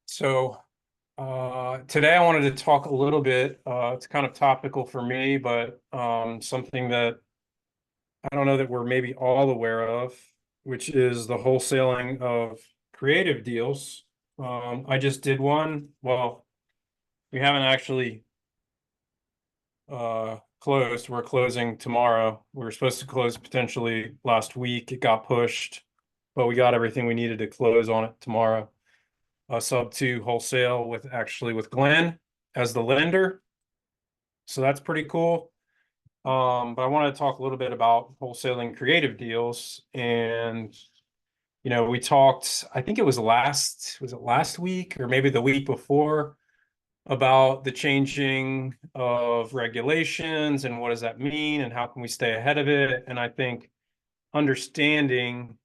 So today I wanted to talk a little bit. It's kind of topical for me, but something that I don't know that we're maybe all aware of, which is the wholesaling of creative deals. I just did one. Well, we haven't actually closed. We're closing tomorrow. We were supposed to close potentially last week. It got pushed, but we got everything we needed to close on it tomorrow. Sub two wholesale with Glenn as the lender. So that's pretty cool. But I want to talk a little bit about wholesaling creative deals. And, we talked, I think was it last week or maybe the week before about the changing of regulations and what does that mean and how can we stay ahead of it. And I think understanding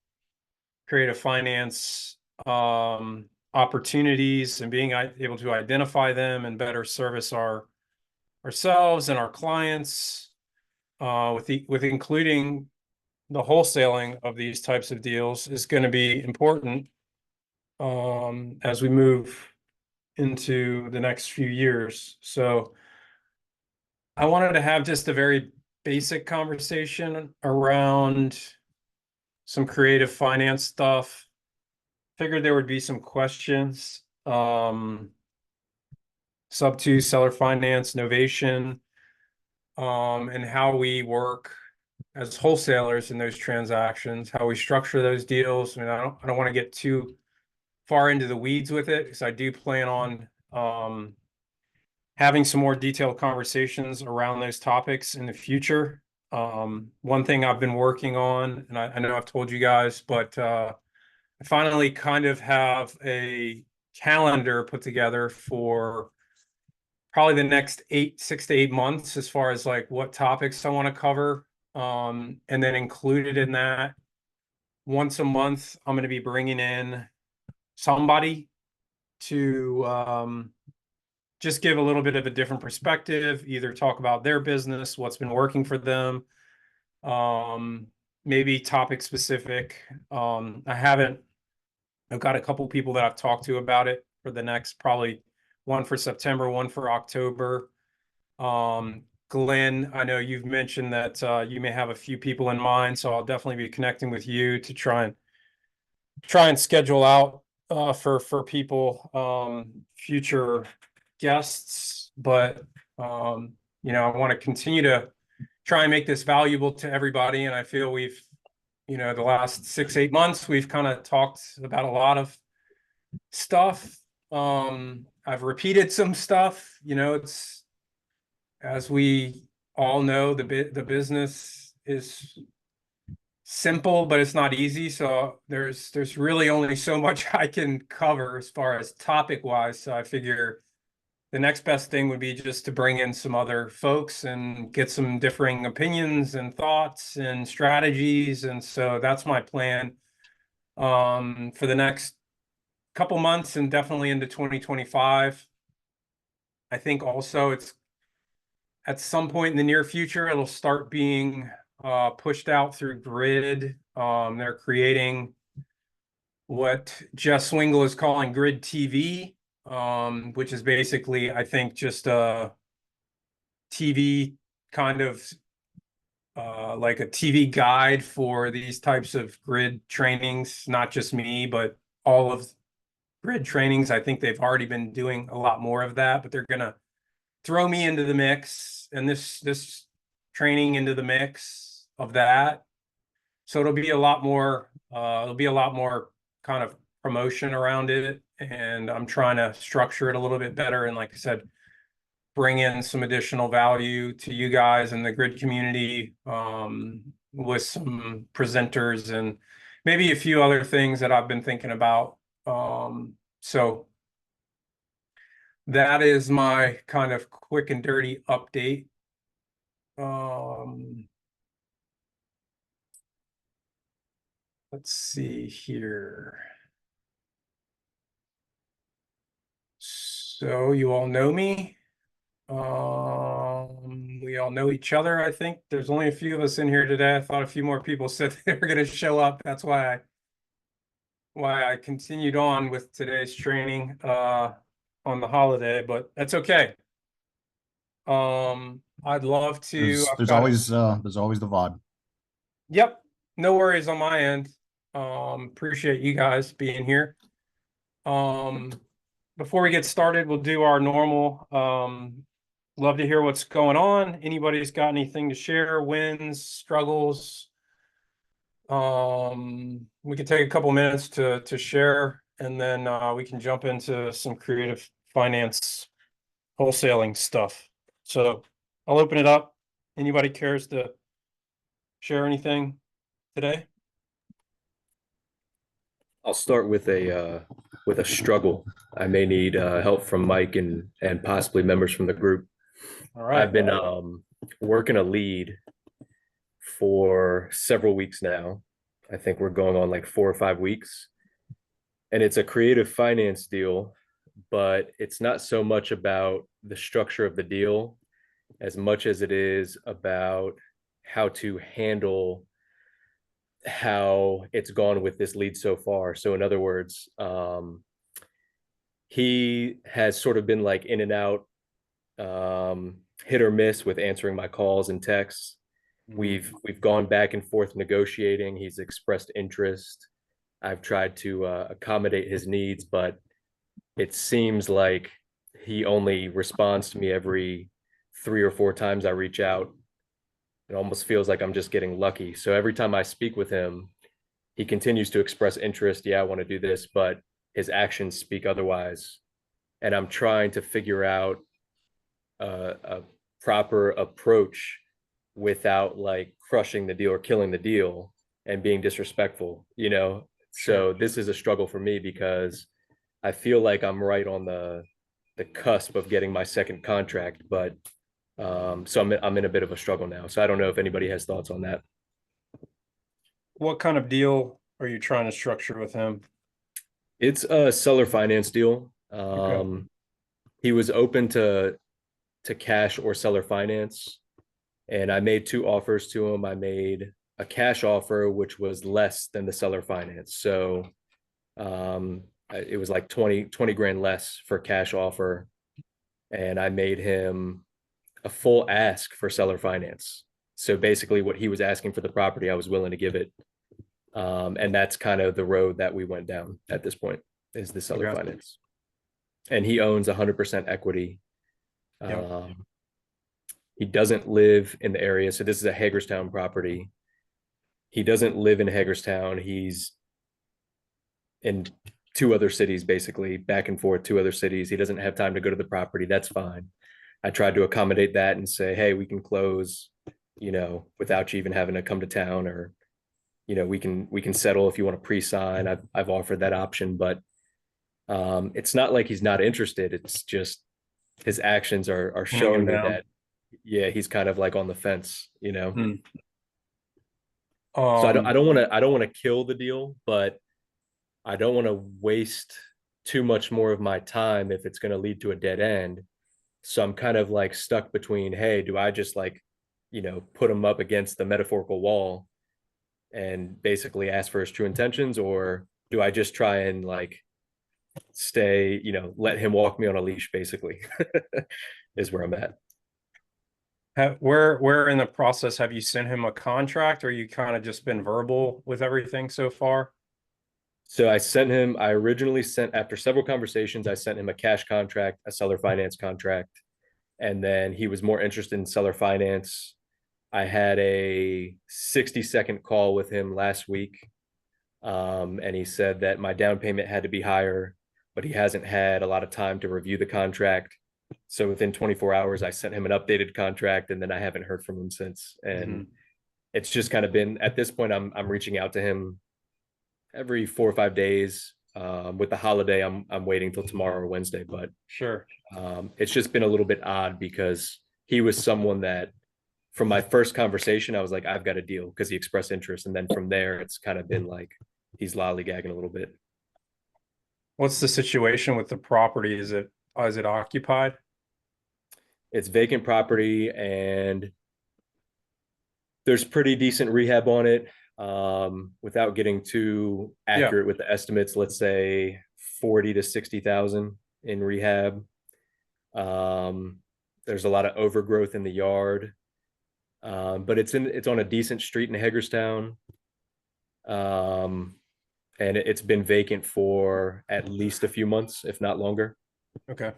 creative finance opportunities and being able to identify them and better service ourselves and our clients with including the wholesaling of these types of deals is going to be important as we move into the next few years. So I wanted to have just a very basic conversation around some creative finance stuff. Figured there would be some questions. Sub two seller finance, Novation, and how we work as wholesalers in those transactions, how we structure those deals. I mean, I don't want to get too far into the weeds with it because I do plan on having some more detailed conversations around those topics in the future. One thing I've been working on, and I know I've told you guys, but I finally kind of have a calendar put together for probably the next 6 to 8 months as far as like what topics I want to cover. And then included in that, once a month, I'm going to be bringing in somebody to just give a little bit of a different perspective, either talk about their business, what's been working for them, maybe topic specific. I've got a couple people that I've talked to about it for the next probably one for September, one for October. Glenn, I know you've mentioned that you may have a few people in mind, so I'll definitely be connecting with you to try and schedule out for people future guests. But I want to continue to try and make this valuable to everybody, and I feel the last 6, 8 months we've kind of talked about a lot of stuff. I've repeated some stuff. It's as we all know, the business is simple, but it's not easy. So there's really only so much I can cover as far as topic wise. So I figure the next best thing would be just to bring in some other folks and get some differing opinions and thoughts and strategies. And so that's my plan for the next couple months and definitely into 2025. I think also it's at some point in the near future, it'll start being pushed out through Grid. They're creating what Jeff Swingle is calling Grid TV, which is basically, I think, just a TV kind of like a TV guide for these types of grid trainings, not just me, but all of grid trainings. I think they've already been doing a lot more of that, but they're going to throw me into the mix and this training into the mix of that. So it'll be a lot more kind of promotion around it. And I'm trying to structure it a little bit better. And like I said, bring in some additional value to you guys and the grid community with some presenters and maybe a few other things that I've been thinking about. So that is my kind of quick and dirty update. Let's see here. So you all know me. We all know each other, I think. There's only a few of us in here today. I thought a few more people said they were going to show up. That's why why I continued on with today's training on the holiday, but that's okay. I'd love to. I've got it. There's always the VOD. Yep, no worries on my end. Appreciate you guys being here. Um, Before we get started, we'll do our normal. Love to hear what's going on. Anybody's got anything to share, wins, struggles? We can take a couple minutes to share, and then we can jump into some creative finance wholesaling stuff. So I'll open it up. Anybody cares to share anything today? I'll start with a struggle. I may need help from Mike and possibly members from the group. All I've right. been working a lead for several weeks now. I think we're going on like 4 or 5 weeks, and it's a creative finance deal, but it's not so much about the structure of the deal as much as it is about how to handle how it's gone with this lead so far. So in other words, he has sort of been like in and out, hit or miss with answering my calls and texts. We've gone back and forth negotiating. He's expressed interest. I've tried to accommodate his needs, but it seems like he only responds to me every 3 or 4 times I reach out. It almost feels like I'm just getting lucky. So every time I speak with him, he continues to express interest. Yeah, I want to do this, but his actions speak otherwise. And I'm trying to figure out a proper approach without like crushing the deal or killing the deal and being disrespectful, you know? Sure. So this is a struggle for me because I feel like I'm right on the cusp of getting my second contract, but so I'm in a bit of a struggle now. So I don't know if anybody has thoughts on that. What kind of deal are you trying to structure with him? It's a seller finance deal. Okay. He was open to cash or seller finance, and I made two offers to him. I made a cash offer, which was less than the seller finance. So it was like 20 grand less for cash offer. And I made him a full ask for seller finance. So basically what he was asking for the property, I was willing to give it. And that's kind of the road that we went down at this point is the seller Okay. finance. And he owns 100% equity. Yep. He doesn't live in the area. So this is a Hagerstown property. He doesn't live in Hagerstown. He's in two other cities, basically back and forth, two other cities. He doesn't have time to go to the property. That's fine. I tried to accommodate that and say, hey, we can close, you know, without you even having to come to town, or, you know, we can settle if you want to pre-sign. I've offered that option, but it's not like he's not interested. It's just his actions are Pulling him showing me down. that, yeah, he's kind of like on the fence, you know. Hmm. So Um, I don't want to kill the deal, but I don't want to waste too much more of my time if it's going to lead to a dead end. So I'm kind of like stuck between, hey, do I just like, you know, put him up against the metaphorical wall and basically ask for his true intentions, or do I just try and like stay, you know, let him walk me on a leash, basically, is where I'm at. where in the process have you sent him a contract, or you kind of just been verbal with everything so far? So I originally sent, after several conversations, I sent him a cash contract, a seller finance contract, and then he was more interested in seller finance. I had a 60-second call with him last week. And he said that my down payment had to be higher, but he hasn't had a lot of time to review the contract. So within 24 hours, I sent him an updated contract, and then I haven't heard from him since. And Mhm. it's just kind of been, at this point, I'm reaching out to him every 4 or 5 days. With the holiday, I'm waiting till tomorrow or Wednesday, but Sure. it's just been a little bit odd because he was someone that, from my first conversation, I was like, I've got a deal because he expressed interest, and then from there, it's kind of been like he's lollygagging a little bit. What's the situation with the property? Is it occupied? It's vacant property, and there's pretty decent rehab on it. Without getting too Yeah. accurate with the estimates, let's say 40 to 60,000 in rehab. Um, there's a lot of overgrowth in the yard, but it's on a decent street in Hagerstown. Um, and it's been vacant for at least a few months, if not longer. Okay.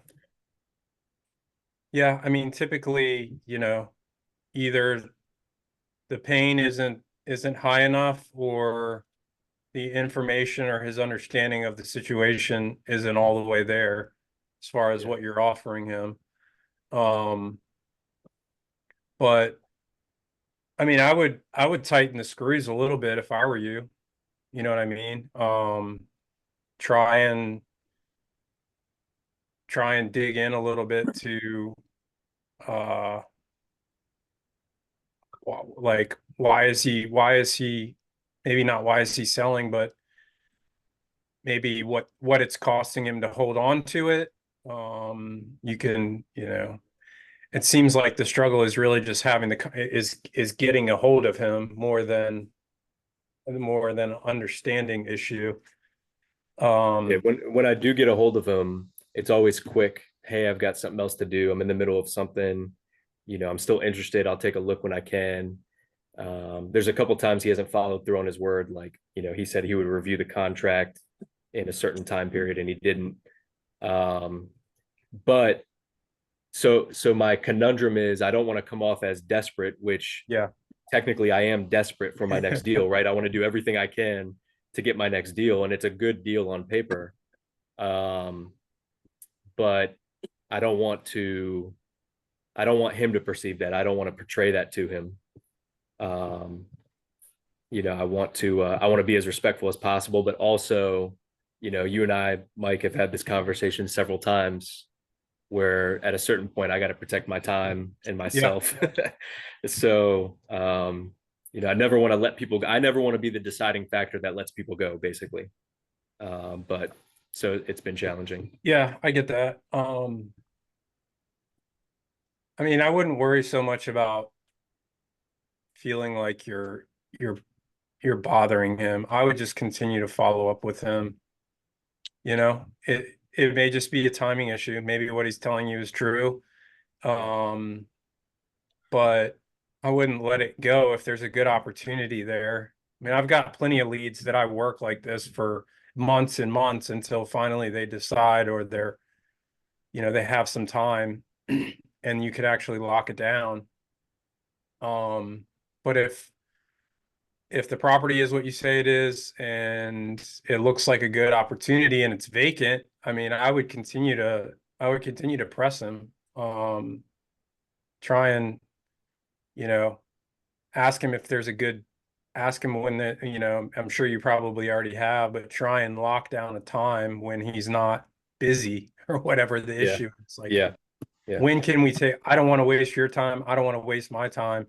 Yeah. I mean, typically, either the pain isn't high enough, or the information or his understanding of the situation isn't all the way there as far as Yeah. what you're offering him. Um, but I mean, I would tighten the screws a little bit if I were you. You know what I mean? Try and try and dig in a little bit to uh like, why is he maybe not why is he selling, but maybe what it's costing him to hold on to it. You can, it seems like the struggle is really just having is getting a hold of him more than understanding issue. Yeah, Um, when I do get a hold of him, it's always quick. Hey, I've got something else to do. I'm in the middle of something. I'm still interested. I'll take a look when I can. There's a couple times he hasn't followed through on his word. Like, he said he would review the contract in a certain time period and he didn't. Um, but so my conundrum is I don't want to come off as desperate, which yeah, technically I am desperate for my next deal, right? I want to do everything I can to get my next deal, and it's a good deal on paper. Um, but I don't want to I don't want him to perceive that. I don't want to portray that to him. Um, I want to be as respectful as possible, but also, you and I, Mike, have had this conversation several times where at a certain point I got to protect my time and yeah, myself. So, I never want to let people go. I never want to be the deciding factor that lets people go, basically. But so it's been challenging. yeah, I get that. I mean, I wouldn't worry so much about feeling like you're you're bothering him. I would just continue to follow up with him. It may just be a timing issue. Maybe what he's telling you is true. Yeah. Um, but I wouldn't let it go if there's a good opportunity there. I mean, I've got plenty of leads that I work like this for months and months until finally they decide, or they have some time and you could actually lock it down. But if the property is what you say it is and it looks like a good opportunity and it's vacant, I mean, I would continue to press him. Try and, you know, ask him if there's a good ask him when I'm sure you probably already have, but try and lock down a time when he's not busy or whatever the Yeah. issue is. Like, Yeah. Yeah. when can we take, I don't want to waste your time. I don't want to waste my time.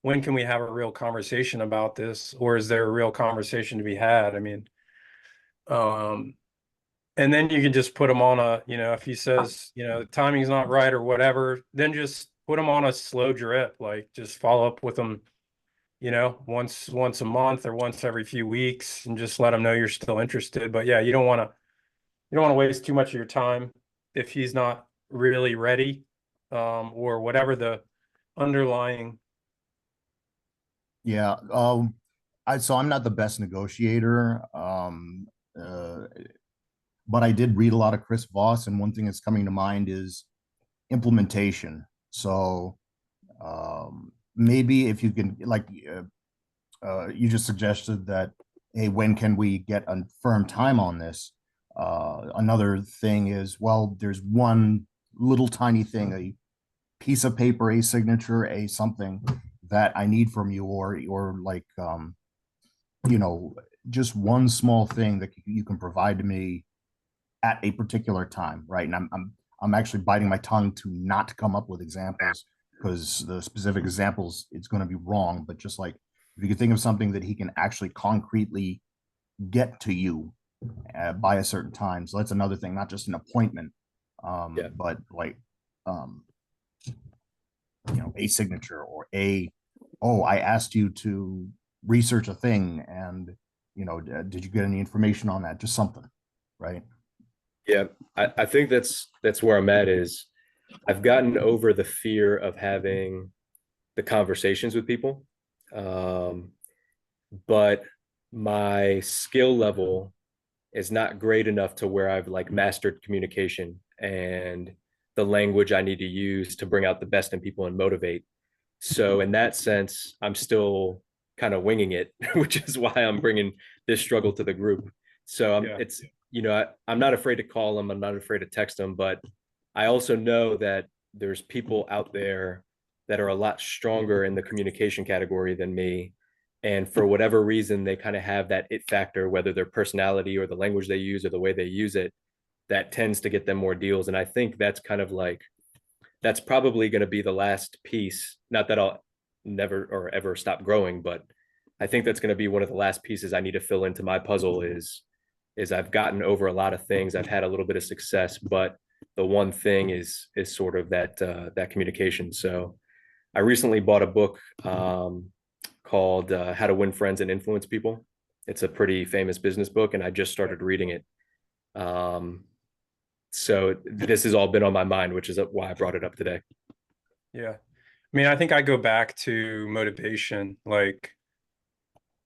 When can we have a real conversation about this? Or is there a real conversation to be had? I mean, um, and then you can just put him on if he says, the timing's not right or whatever, then just put him on a slow drip, like just follow up with him, once a month or once every few weeks, and just let him know you're still interested. But yeah, you don't want to waste too much of your time if he's not really ready, or whatever the underlying. Yeah. So I'm not the best negotiator. Uh, but I did read a lot of Chris Voss, and one thing that's coming to mind is implementation. So maybe if you can, like, you just suggested that, hey, when can we get a firm time on this? Another thing is, well, there's one little tiny thing, a piece of paper, a signature, a something that I need from you, or like, you know, just one small thing that you can provide to me at a particular time, right? And I'm actually biting my tongue to not come up with examples, because the specific examples, it's going to be wrong. But just like, if you could think of something that he can actually concretely get to you by a certain time. So that's another thing, not just an appointment, Yeah. but like, um, a signature, or oh, I asked you to research a thing and, did you get any information on that? Just something, right? Yeah, I think that's where I'm at is I've gotten over the fear of having the conversations with people. Um, but my skill level is not great enough to where I've like mastered communication and the language I need to use to bring out the best in people and motivate. So in that sense, I'm still kind of winging it, which is why I'm bringing this struggle to the group. So Yeah. it's, I'm not afraid to call them. I'm not afraid to text them, but I also know that there's people out there that are a lot stronger in the communication category than me. And for whatever reason, they kind of have that it factor, whether their personality or the language they use or the way they use it, that tends to get them more deals. And I think that's kind of like, that's probably going to be the last piece. Not that I'll never or ever stop growing, but I think that's going to be one of the last pieces I need to fill into my puzzle is I've gotten over a lot of things. I've had a little bit of success, but the one thing is sort of that communication. So I recently bought a book called How to Win Friends and Influence People. It's a pretty famous business book, and I just started reading it. So this has all been on my mind, which is why I brought it up today. Yeah. I mean, I think I go back to motivation. Like,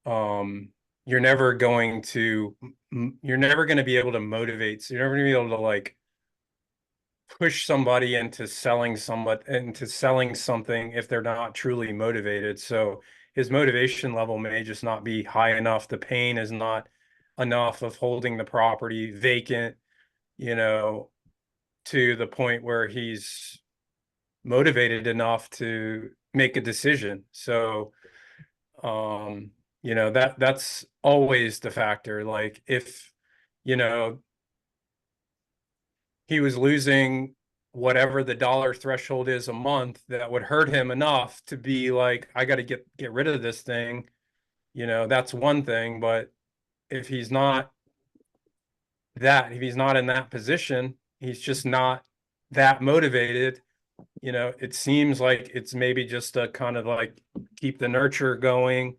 you're never going to be able to motivate. So you're never gonna be able to like push somebody into selling something if they're not truly motivated. So his motivation level may just not be high enough. The pain is not enough of holding the property vacant, you know, to the point where he's motivated enough to make a decision. So, that's always the factor. Like if, you know, he was losing whatever the dollar threshold is a month, that would hurt him enough to be like, I got to get rid of this thing. That's one thing. But if he's not if he's not in that position, he's just not that motivated. It seems like it's maybe just a kind of like keep the nurture going,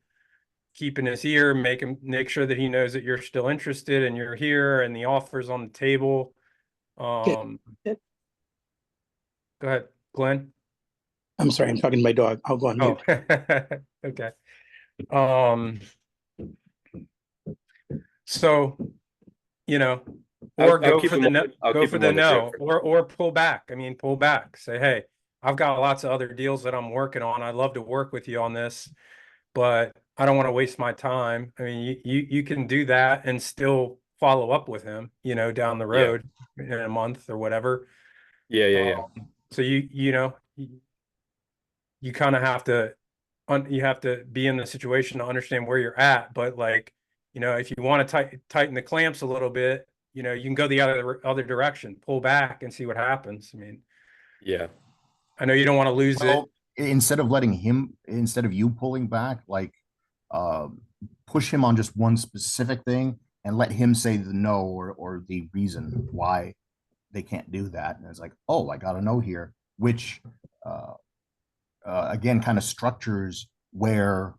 keep in his ear, make sure that he knows that you're still interested and you're here and the offer's on the table. Get, Go ahead, Glenn. I'm sorry, I'm talking to my dog. I'll go on Oh, mute. okay. So, or I'll go keep for them the on no, I'll go keep for them the on the drip no, for or pull back. I mean, pull back. Say, hey, I've got lots of other deals that I'm working on. I'd love to work with you on this, but I don't want to waste my time. I mean, you can do that and still follow up with him, down the yeah. road in a month or whatever. Yeah. So you kind of have to you have to be in the situation to understand where you're at. But like, if you want to tighten the clamps a little bit, you can go the other direction, pull back and see what happens. I mean, Yeah. I know you don't want to lose it. Well, instead of you pulling back, like uh, push him on just one specific thing and let him say the no or the reason why they can't do that. And it's like, oh, I got to know here, which uh, again kind of structures where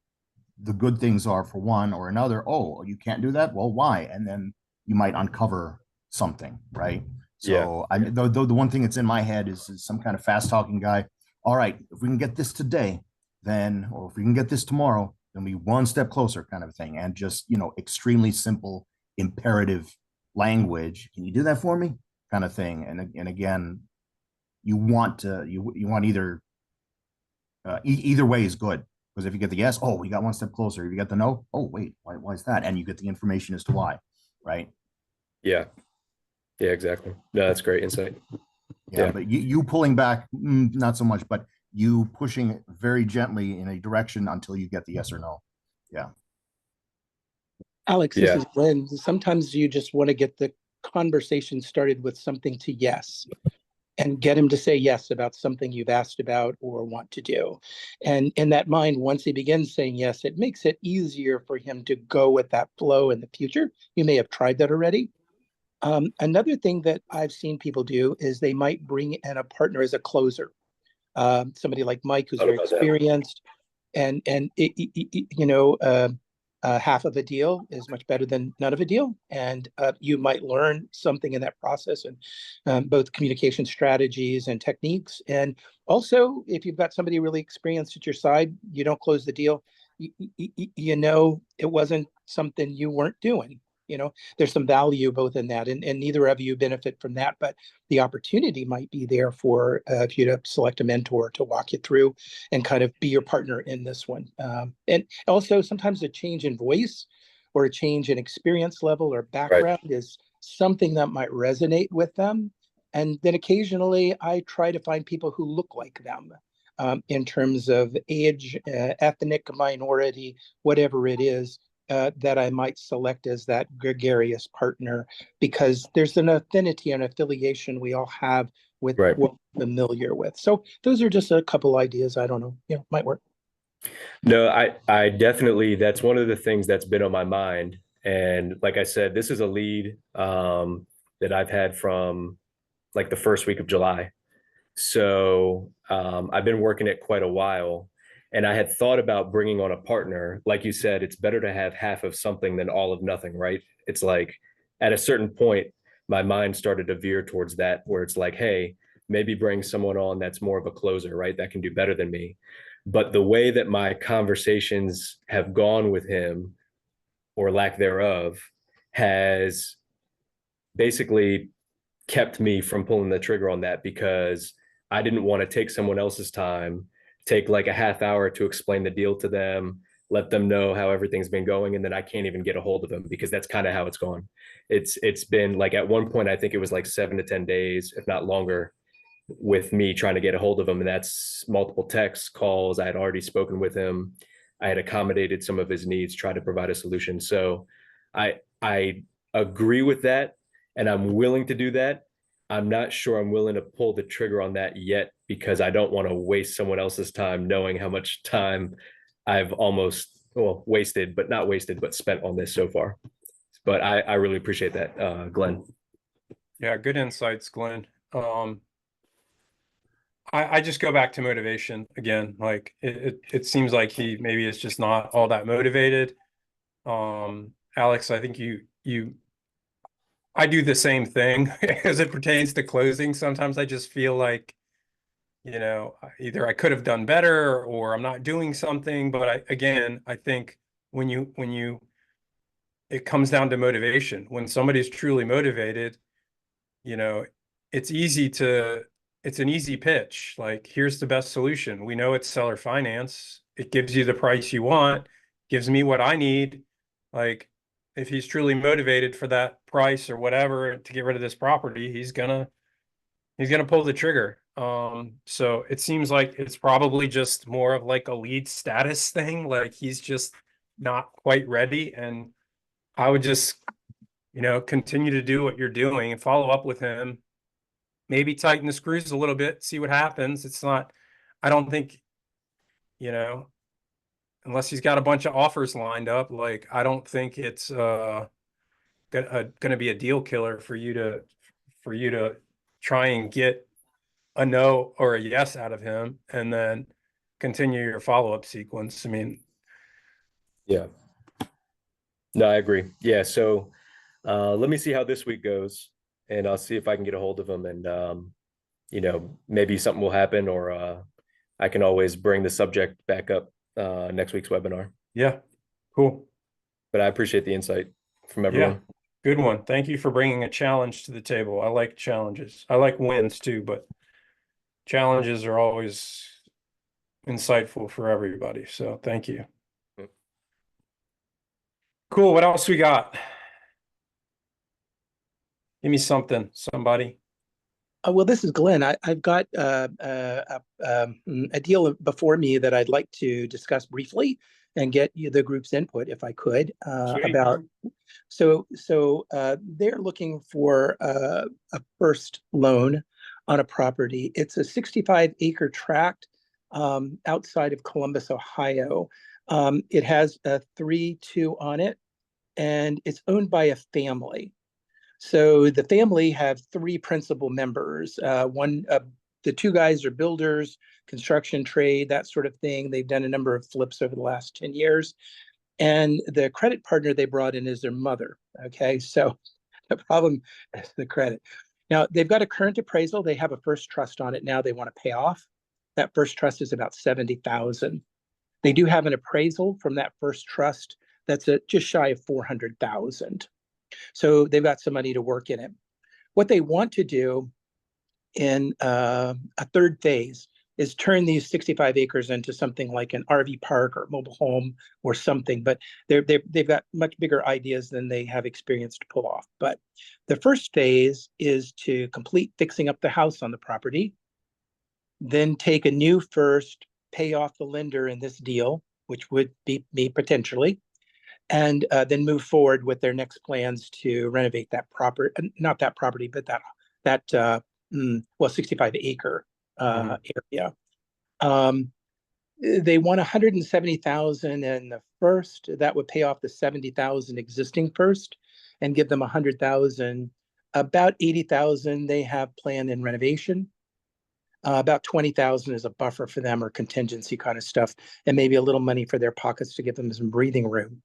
the good things are for one or another. Oh, you can't do that. Well, why? And then you might uncover something, right? Yeah. So the one thing that's in my head is some kind of fast talking guy. All right, if we can get this today, then, or if we can get this tomorrow, then we one step closer, kind of thing. And just extremely simple imperative language. Can you do that for me? Kind of thing. And again, you want either either way is good, because if you get the yes, oh, we got one step closer. If you get the no, oh, wait, why is that? And you get the information as to why, right? Yeah. Yeah, exactly. No, that's great insight. Yeah, Yeah. but you pulling back, not so much, but you pushing very gently in a direction until you get the yes or no. Yeah. Alex, this Yeah. is Glenn. Sometimes you just want to get the conversation started with something to yes and get him to say yes about something you've asked about or want to do. And in that mind, once he begins saying yes, it makes it easier for him to go with that flow in the future. You may have tried that already. Another thing that I've seen people do is they might bring in a partner as a closer. Somebody like Mike, who's Thought very about that. experienced. half of a deal is much better than none of a deal. And you might learn something in that process, and both communication strategies and techniques. And also, if you've got somebody really experienced at your side, you don't close the deal. It wasn't something you weren't doing. There's some value both in that, and neither of you benefit from that, but the opportunity might be there for you to select a mentor to walk you through and kind of be your partner in this one. And also sometimes a change in voice or a change in experience level or background is something that might resonate with them. And then occasionally I try to find people who look like them, in terms of age, ethnic minority, whatever it is, that I might select as that gregarious partner, because there's an affinity and affiliation we all have with Right. what we're familiar with. So those are just a couple ideas. I don't know, might work. No, I definitely, that's one of the things that's been on my mind. And like I said, this is a lead that I've had from like the first week of July. So I've been working it quite a while, and I had thought about bringing on a partner. Like you said, it's better to have half of something than all of nothing, right? It's like at a certain point, my mind started to veer towards that, where it's like, hey, maybe bring someone on that's more of a closer, right? That can do better than me. But the way that my conversations have gone with him, or lack thereof, has basically kept me from pulling the trigger on that, because I didn't want to take someone else's time, take like a half hour to explain the deal to them, let them know how everything's been going, and then I can't even get a hold of them, because that's kind of how it's gone. It's been like, at one point I think it was like 7 to 10 days, if not longer, with me trying to get a hold of him, and that's multiple texts, calls. I had already spoken with him. I had accommodated some of his needs, tried to provide a solution. So I agree with that, and I'm willing to do that. I'm not sure I'm willing to pull the trigger on that yet, because I don't want to waste someone else's time, knowing how much time I've almost, well, wasted, but not wasted, but spent on this so far. But I really appreciate that, Glenn. Yeah, good insights, Glenn. I just go back to motivation again. Like it seems like he maybe is just not all that motivated. Alex, I think I do the same thing as it pertains to closing. Sometimes I just feel like, either I could have done better or I'm not doing something. But I think when it comes down to motivation. When somebody's truly motivated, you know, it's it's an easy pitch. Like, here's the best solution. We know it's seller finance. It gives you the price you want, gives me what I need. Like, if he's truly motivated for that price or whatever to get rid of this property, he's gonna pull the trigger. So it seems like it's probably just more of like a lead status thing. Like, he's just not quite ready. And I would just, continue to do what you're doing and follow up with him. Maybe tighten the screws a little bit, see what happens. I don't think, you know, unless he's got a bunch of offers lined up, like, I don't think it's gonna be a deal killer for you to try and get a no or a yes out of him and then continue your follow-up sequence. I mean, Yeah. No, I agree. Yeah. So let me see how this week goes, and I'll see if I can get a hold of him, and maybe something will happen, or I can always bring the subject back up next week's webinar. yeah, cool. But I appreciate the insight from Yeah, everyone. good one. Thank you for bringing a challenge to the table. I like challenges. I like wins too, but challenges are always insightful for everybody. So thank you. Mm. Cool. What else we got? Give me something, somebody. Well, this is Glenn. I've got a deal before me that I'd like to discuss briefly and get you the group's input, if I could, Sweet. about. So they're looking for a first loan on a property. It's a 65-acre tract outside of Columbus, Ohio. It has a 3-2 on it, and it's owned by a family. So the family have 3 principal members, one the two guys are builders, construction trade, that sort of thing. They've done a number of flips over the last 10 years. And the credit partner they brought in is their mother. Okay. So the problem is the credit. Now they've got a current appraisal. They have a first trust on it now they want to pay off. That first trust is about 70,000. They do have an appraisal from that first trust that's just shy of 400,000. So they've got some money to work in it. What they want to do in a third phase is turn these 65 acres into something like an RV park or mobile home or something, but they've got much bigger ideas than they have experience to pull off. But the first phase is to complete fixing up the house on the property, then take a new first, pay off the lender in this deal, which would be me potentially, and then move forward with their next plans to renovate that property, not that property, but that 65 acre area. They want 170,000 in the first. That would pay off the 70,000 existing first and give them 100,000. About 80,000 they have planned in renovation. About 20,000 is a buffer for them or contingency kind of stuff, and maybe a little money for their pockets to give them some breathing room.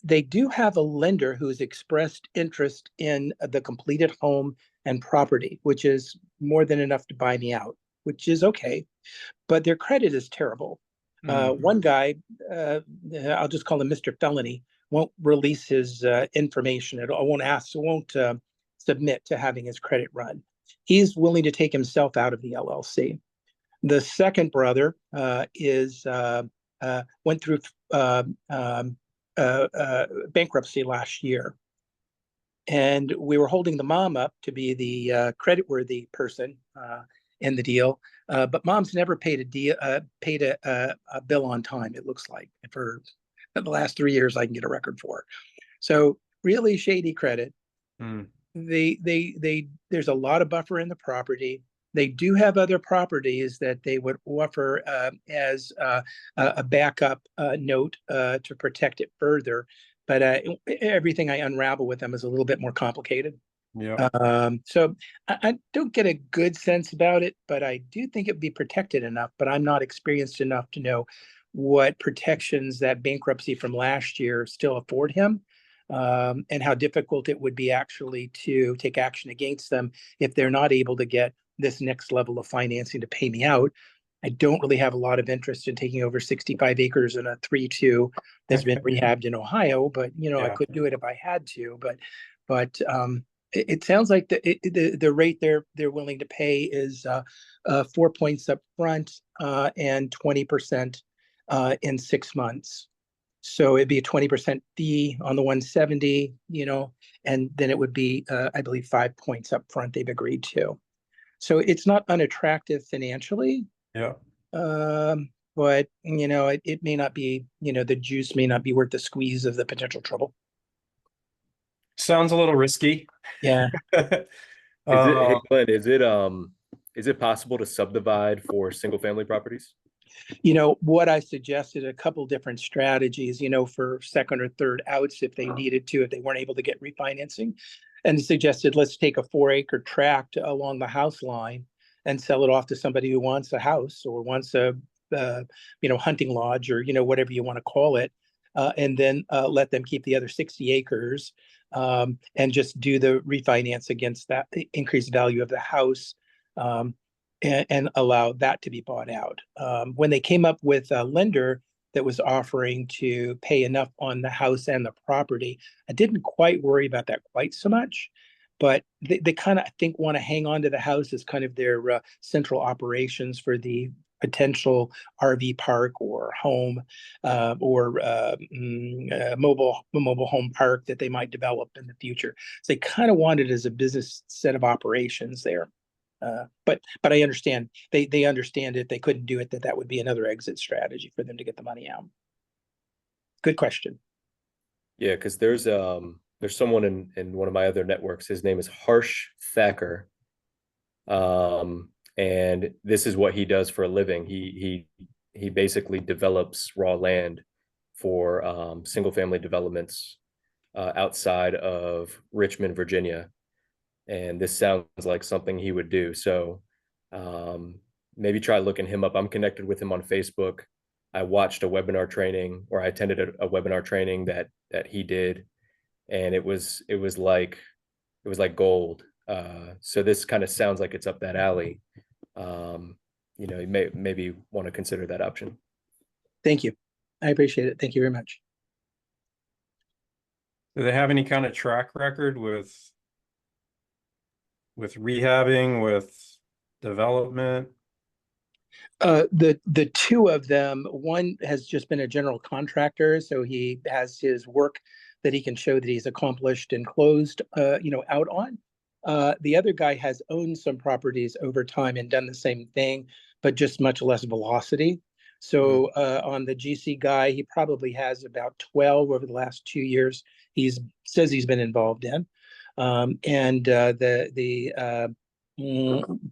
They do have a lender who has expressed interest in the completed home and property, which is more than enough to buy me out, which is okay, but their credit is terrible. One guy, I'll just call him Mr. Felony, won't release his information at all, won't submit to having his credit run. He's willing to take himself out of the LLC. The second brother went through bankruptcy last year. And we were holding the mom up to be the creditworthy person in the deal, but mom's never paid a bill on time. It looks like for the last 3 years I can get a record for. So really shady credit. There's a lot of buffer in the property. They do have other properties that they would offer as a backup note to protect it further. But everything I unravel with them is a little bit more complicated. Yeah. So I don't get a good sense about it, but I do think it'd be protected enough. But I'm not experienced enough to know what protections that bankruptcy from last year still afford him, and how difficult it would be actually to take action against them if they're not able to get this next level of financing to pay me out. I don't really have a lot of interest in taking over 65 acres in a 3-2 that's been rehabbed in Ohio, but I could do it if I had to. But it sounds like the rate they're willing to pay is 4 points up front and 20% in 6 months. So it'd be a 20% fee on the 170, and then it would be I believe 5 points up front they've agreed to. So it's not unattractive financially. Yeah. But it may not be, the juice may not be worth the squeeze of the potential trouble. Sounds a little risky. Yeah. Hey, Glenn, is it possible to subdivide for single family properties? What I suggested, a couple different strategies, for second or third outs if they needed to, if they weren't able to get refinancing, and suggested let's take a 4-acre tract along the house line and sell it off to somebody who wants a house or wants a hunting lodge or whatever you want to call it, and then let them keep the other 60 acres and just do the refinance against that increased value of the house, and allow that to be bought out. When they came up with a lender that was offering to pay enough on the house and the property, I didn't quite worry about that quite so much. But they kind of, I think, want to hang on to the house as kind of their central operations for the potential RV park or home or mobile home park that they might develop in the future. So they kind of want it as a business set of operations there. But I understand they understand if they couldn't do it, that would be another exit strategy for them to get the money out. Good question. Yeah, because there's someone in one of my other networks. His name is Harsh Thacker. And this is what he does for a living. He basically develops raw land for single family developments outside of Richmond, Virginia. And this sounds like something he would do. So Maybe try looking him up. I'm connected with him on Facebook. I watched a webinar training, or I attended a webinar training that he did, and it was like gold. So this kind of sounds like it's up that alley. You maybe want to consider that option. Thank you. I appreciate it. Thank you very much. Do they have any kind of track record with rehabbing, with development? The two of them, one has just been a general contractor, so he has his work that he can show that he's accomplished and closed, out on. The other guy has owned some properties over time and done the same thing, but just much less velocity. So on the GC guy, he probably has about 12 over the last 2 years. He's says he's been involved in, and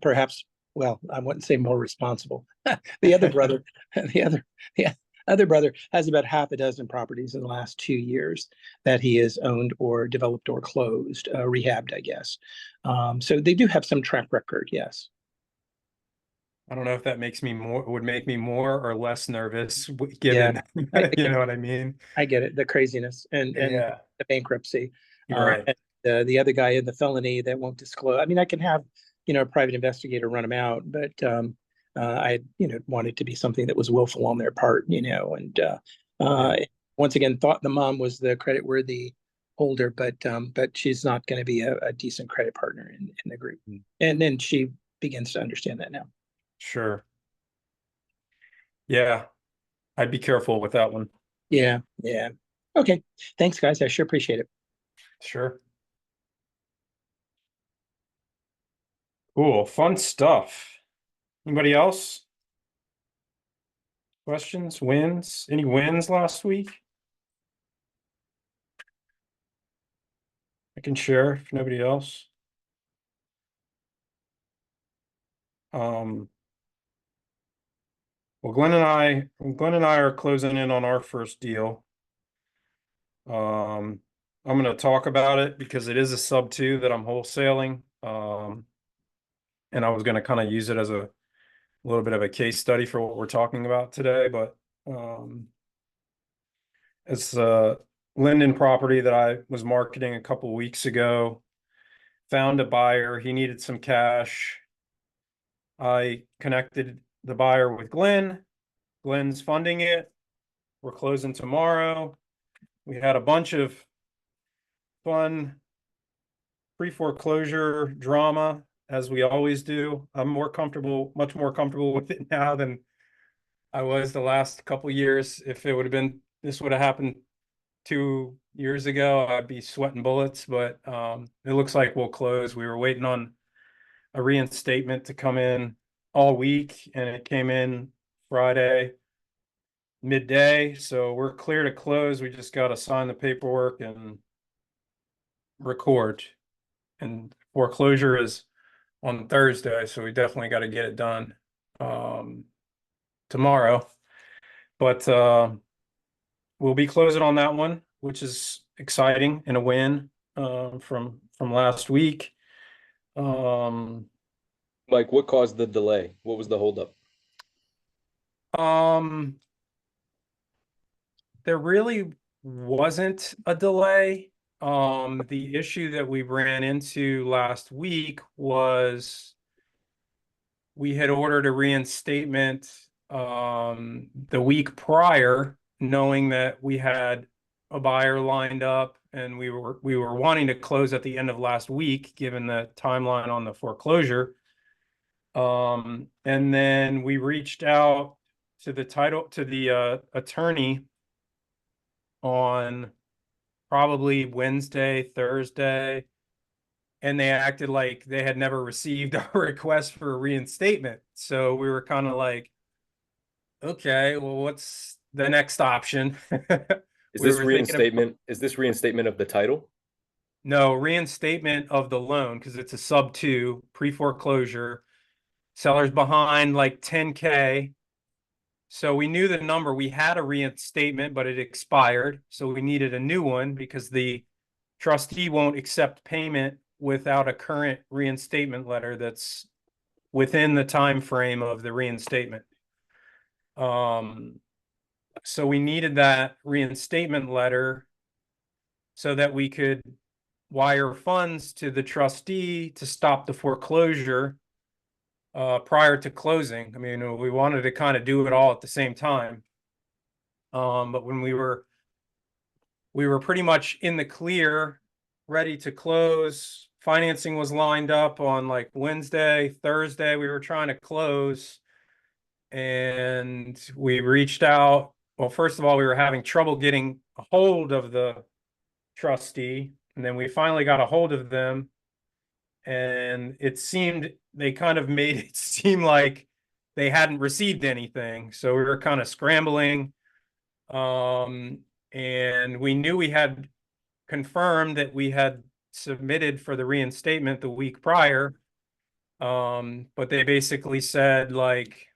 perhaps, well, I wouldn't say more responsible. The other brother, the other brother has about half a dozen properties in the last 2 years that he has owned or developed or closed, rehabbed, I guess. So they do have some track record, yes. I don't know if that would make me more or less nervous, Yeah, given, I you know what I mean? I get it, the craziness and Yeah, the bankruptcy. you're right. And the other guy in the felony that won't disclose. I mean, I can have, a private investigator run him out, but I, want it to be something that was willful on their part, and once again, thought the mom was the creditworthy holder, but she's not going to be a decent credit partner in the group. And then she begins to understand that now. Sure. Yeah, I'd be careful with that one. Yeah, yeah. Okay. Thanks, guys. I sure appreciate it. Sure. Cool, fun stuff. Anybody else? Questions, wins? Any wins last week? I can share if nobody else. Well, Glenn and I are closing in on our first deal. I'm going to talk about it because it is a sub 2 that I'm wholesaling. And I was going to kind of use it as a little bit of a case study for what we're talking about today, but it's a Linden property that I was marketing a couple of weeks ago. Found a buyer. He needed some cash. I connected the buyer with Glenn. Glenn's funding it. We're closing tomorrow. We had a bunch of fun pre-foreclosure drama, as we always do. I'm much more comfortable with it now than I was the last couple years. If this would have happened 2 years ago, I'd be sweating bullets, but it looks like we'll close. We were waiting on a reinstatement to come in all week, and it came in Friday midday. So we're clear to close. We just got to sign the paperwork and record. And foreclosure is on Thursday, so we definitely got to get it done tomorrow. But we'll be closing on that one, which is exciting and a win from last week. Mike, what caused the delay? What was the holdup? There really wasn't a delay. The issue that we ran into last week was we had ordered a reinstatement the week prior, knowing that we had a buyer lined up and we were wanting to close at the end of last week, given the timeline on the foreclosure. And then we reached out to the attorney on probably Wednesday, Thursday, and they acted like they had never received a request for a reinstatement. So we were kind of like, okay, well, what's the next option? Is We this were thinking of, reinstatement of the title? no, reinstatement of the loan because it's a sub 2 pre-foreclosure. Seller's behind like 10K. So we knew the number. We had a reinstatement, but it expired. So we needed a new one because the trustee won't accept payment without a current reinstatement letter that's within the time frame of the reinstatement. So we needed that reinstatement letter so that we could wire funds to the trustee to stop the foreclosure prior to closing. I mean, we wanted to kind of do it all at the same time. But when we were pretty much in the clear, ready to close. Financing was lined up on like Wednesday, Thursday, we were trying to close. And we reached out. Well, first of all, we were having trouble getting a hold of the trustee. And then we finally got a hold of them. And it seemed they kind of made it seem like they hadn't received anything. So we were kind of scrambling. And we knew we had confirmed that we had submitted for the reinstatement the week prior. But they basically said, like,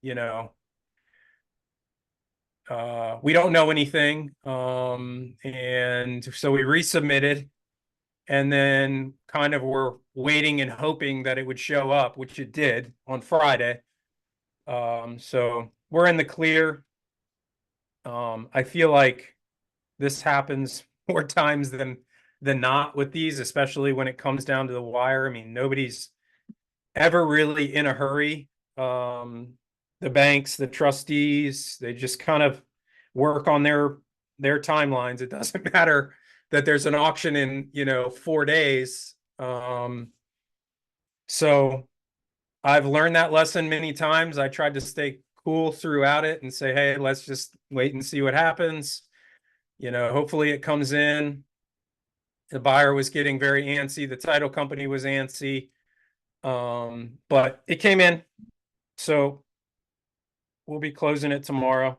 you know, we don't know anything. And so we resubmitted, and then kind of were waiting and hoping that it would show up, which it did on Friday. So we're in the clear. I feel like this happens more times than not with these, especially when it comes down to the wire. I mean, nobody's ever really in a hurry. The banks, the trustees, they just kind of work on their timelines. It doesn't matter that there's an auction in, 4 days. So I've learned that lesson many times. I tried to stay cool throughout it and say, hey, let's just wait and see what happens. Hopefully it comes in. The buyer was getting very antsy. The title company was antsy. But it came in. So we'll be closing it tomorrow.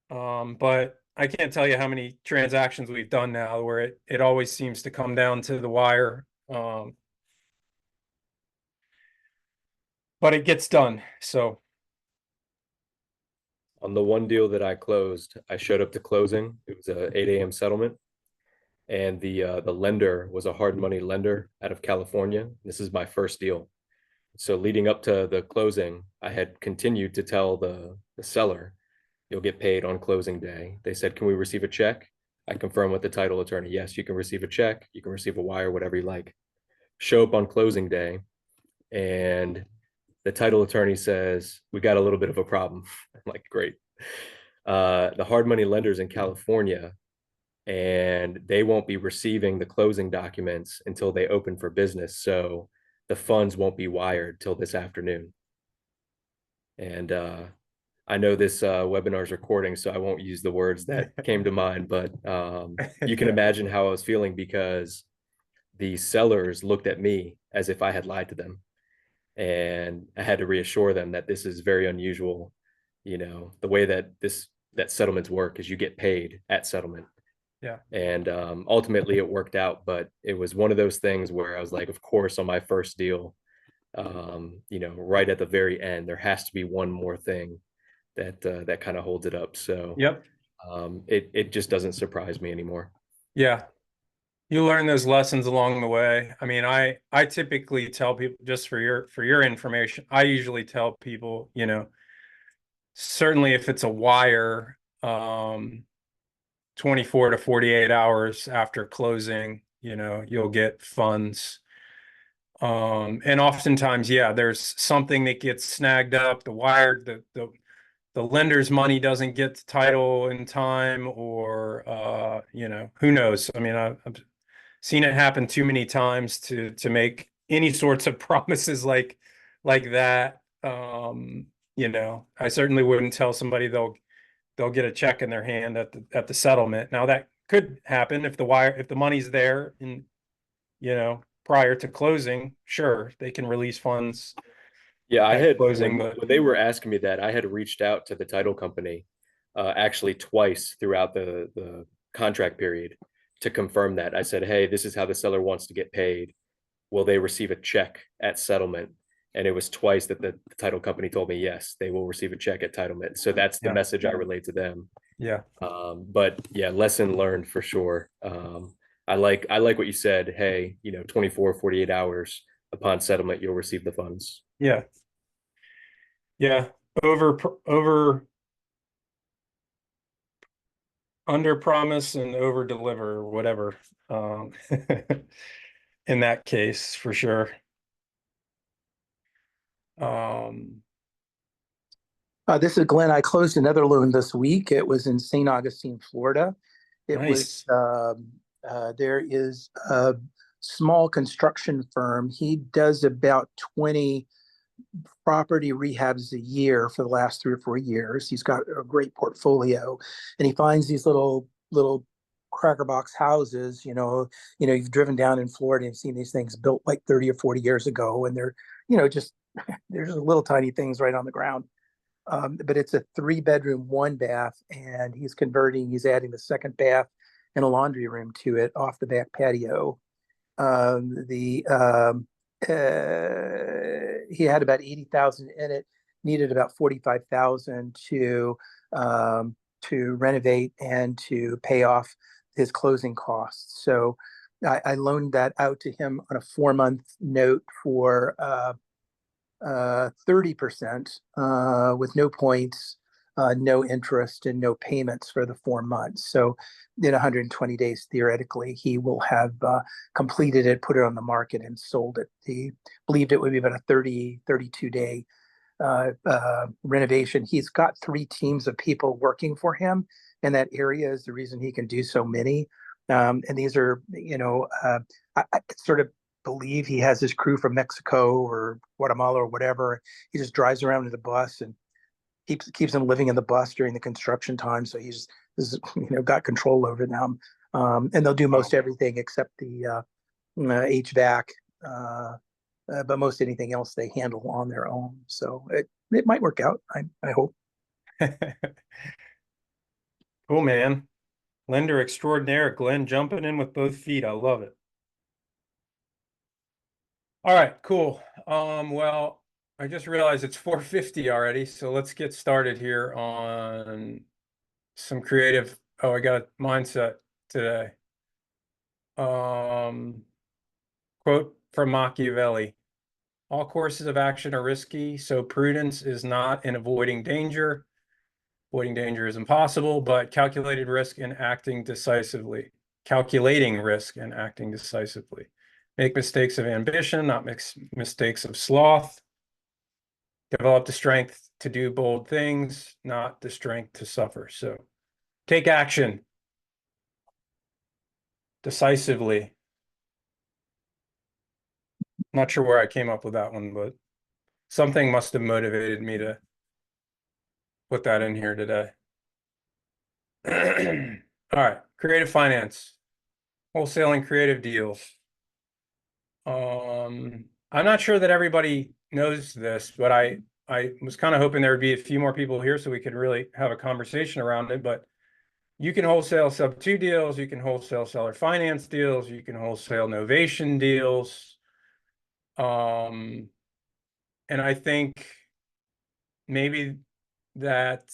But I can't tell you how many transactions we've done now where it always seems to come down to the wire. But it gets done. So On the one deal that I closed, I showed up to closing. It was a 8 a.m. settlement, and the lender was a hard money lender out of California. This is my first deal. So leading up to the closing, I had continued to tell the seller, you'll get paid on closing day. They said, can we receive a check? I confirmed with the title attorney, yes, you can receive a check, you can receive a wire, whatever you like. Show up on closing day, and the title attorney says, we got a little bit of a problem. I'm like, great. The hard money lenders in California, and they won't be receiving the closing documents until they open for business. So the funds won't be wired till this afternoon. And I know this webinar is recording, so I won't use the words that came to mind, but you can imagine how I was feeling, because the sellers looked at me as if I had lied to them. And I had to reassure them that this is very unusual. The way that settlements work is you get paid at settlement. yeah. And ultimately it worked out, but it was one of those things where I was like, of course, on my first deal, right at the very end, there has to be one more thing that kind of holds it up. So Yep. It just doesn't surprise me anymore. Yeah. You learn those lessons along the way. I mean, I typically tell people, just for your information, I usually tell people, certainly if it's a wire, 24 to 48 hours after closing, you'll get funds. And oftentimes, yeah, there's something that gets snagged up. The wire, the lender's money doesn't get to title in time, or who knows? I mean, I've seen it happen too many times to make any sorts of promises like that. I certainly wouldn't tell somebody they'll get a check in their hand at the settlement. Now that could happen if the money's there and prior to closing, sure, they can release funds. Yeah, I had closing, when, but when they were asking me that, I had reached out to the title company actually twice throughout the contract period to confirm that. I said, hey, this is how the seller wants to get paid. Will they receive a check at settlement? And it was twice that the title company told me, yes, they will receive a check at titlement. So that's the Yeah. message I relayed to them. yeah. But yeah, lesson learned for sure. I like what you said. Hey, 24, 48 hours upon settlement, you'll receive the funds. Yeah. Yeah. Over under promise and over deliver, or whatever. In that case, for sure. This is Glenn. I closed another loan this week. It was in St. Augustine, Florida. It Nice. was, there is a small construction firm. He does about 20 property rehabs a year for the last 3 or 4 years. He's got a great portfolio, and he finds these little cracker box houses. You've driven down in Florida and seen these things built like 30 or 40 years ago, and they're, just there's little tiny things right on the ground. But it's a 3 bedroom, 1 bath, and he's adding the second bath and a laundry room to it off the back patio. The He had about 80,000 in it, needed about 45,000 to renovate and to pay off his closing costs. So I loaned that out to him on a 4-month note for 30% with no points, no interest, and no payments for the 4 months. So in 120 days, theoretically, he will have completed it, put it on the market, and sold it. He believed it would be about a 32-day renovation. He's got 3 teams of people working for him, and that area is the reason he can do so many. And these are, I sort of believe he has his crew from Mexico or Guatemala or whatever. He just drives around in the bus and keeps them living in the bus during the construction time. So he's got control over them. And they'll do most everything except the HVAC, but most anything else they handle on their own. So it might work out. I hope. Cool, man. Lender extraordinaire, Glenn, jumping in with both feet. I love it. All right, cool. Well, I just realized it's 4:50 already, so let's get started here on some creative. Oh, I got a mindset today. Quote from Machiavelli: all courses of action are risky, so prudence is not in avoiding danger. Avoiding danger is impossible, but calculated risk in acting decisively. Calculating risk and acting decisively. Make mistakes of ambition, not mistakes of sloth. Develop the strength to do bold things, not the strength to suffer. So take action decisively. Not sure where I came up with that one, but something must have motivated me to put that in here today. All right, creative finance, wholesaling creative deals. I'm not sure that everybody knows this, but I was kind of hoping there would be a few more people here so we could really have a conversation around it. But you can wholesale sub-2 deals, you can wholesale seller finance deals, you can wholesale novation deals. And I think maybe that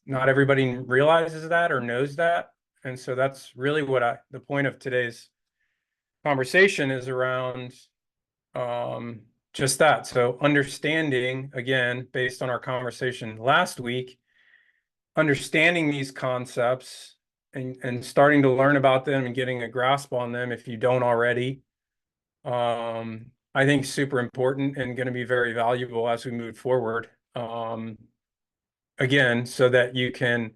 not everybody realizes that or knows that. And so that's really what the point of today's conversation is around just that. So understanding, again, based on our conversation last week, understanding these concepts and starting to learn about them and getting a grasp on them if you don't already, I think super important and going to be very valuable as we move forward. Again, so that you can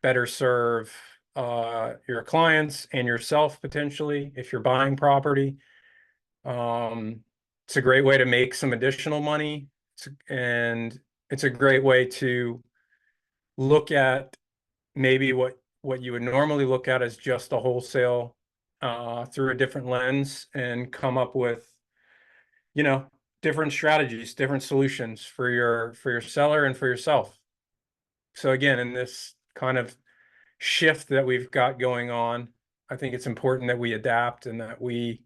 better serve your clients and yourself potentially if you're buying property. It's a great way to make some additional money, and it's a great way to look at maybe what you would normally look at as just a wholesale through a different lens and come up with, different strategies, different solutions for your seller and for yourself. So again, in this kind of shift that we've got going on, I think it's important that we adapt and that we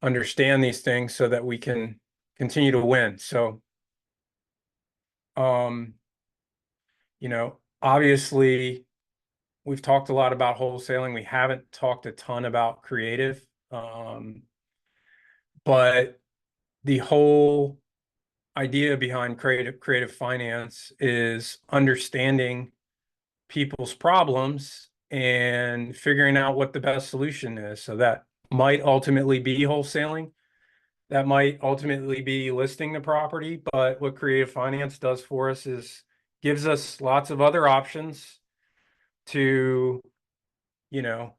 understand these things so that we can continue to win. So, obviously we've talked a lot about wholesaling. We haven't talked a ton about creative. But the whole idea behind creative finance is understanding people's problems and figuring out what the best solution is. So that might ultimately be wholesaling. That might ultimately be listing the property, but what creative finance does for us is gives us lots of other options to, you know,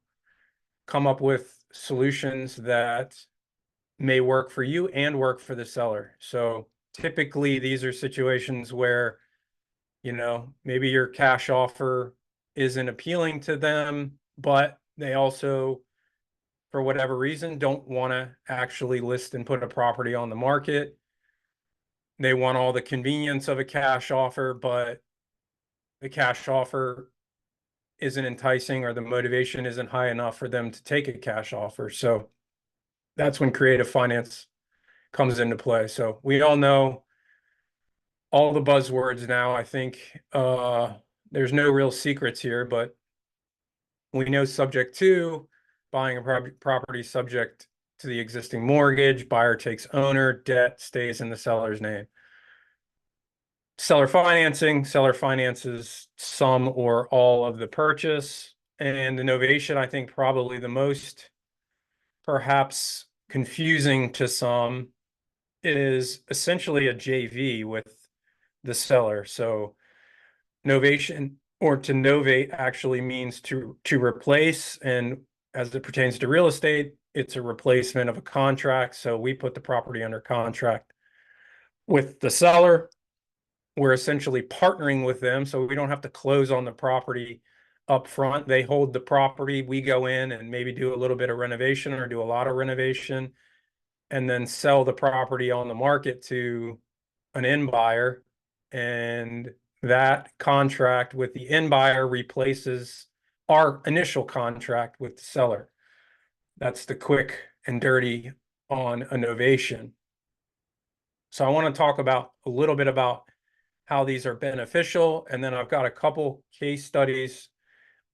come up with solutions that may work for you and work for the seller. So typically these are situations where, you know, maybe your cash offer isn't appealing to them, but they also, for whatever reason, don't want to actually list and put a property on the market. They want all the convenience of a cash offer, but the cash offer isn't enticing or the motivation isn't high enough for them to take a cash offer. So that's when creative finance comes into play. So we all know all the buzzwords now. I think there's no real secrets here, but we know subject to buying a property subject to the existing mortgage, buyer takes owner, debt stays in the seller's name. Seller finances some or all of the purchase. And the novation, I think probably the most perhaps confusing to some is essentially a JV with the seller. So novation or to novate actually means to replace, and as it pertains to real estate, it's a replacement of a contract. So we put the property under contract with the seller. We're essentially partnering with them, so we don't have to close on the property up front. They hold the property, we go in and maybe do a little bit of renovation or do a lot of renovation, and then sell the property on the market to an end buyer. And that contract with the end buyer replaces our initial contract with the seller. That's the quick and dirty on a novation. So I want to talk about a little bit about how these are beneficial. And then I've got a couple case studies,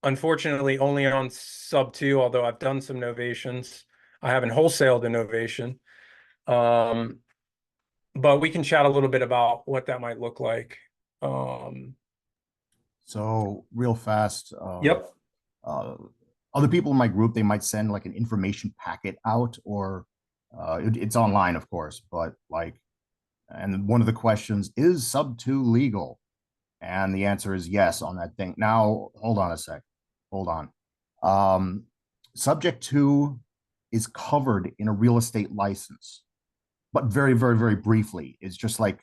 unfortunately only on sub 2, although I've done some novations. I haven't wholesaled a novation. But we can chat a little bit about what that might look like. So real fast, Yep. other people in my group, they might send like an information packet out, or it's online, of course, but like, and one of the questions is sub 2 legal? And the answer is yes on that thing. Now, hold on a sec. Hold on. Subject to is covered in a real estate license, but very, very, very briefly. It's just like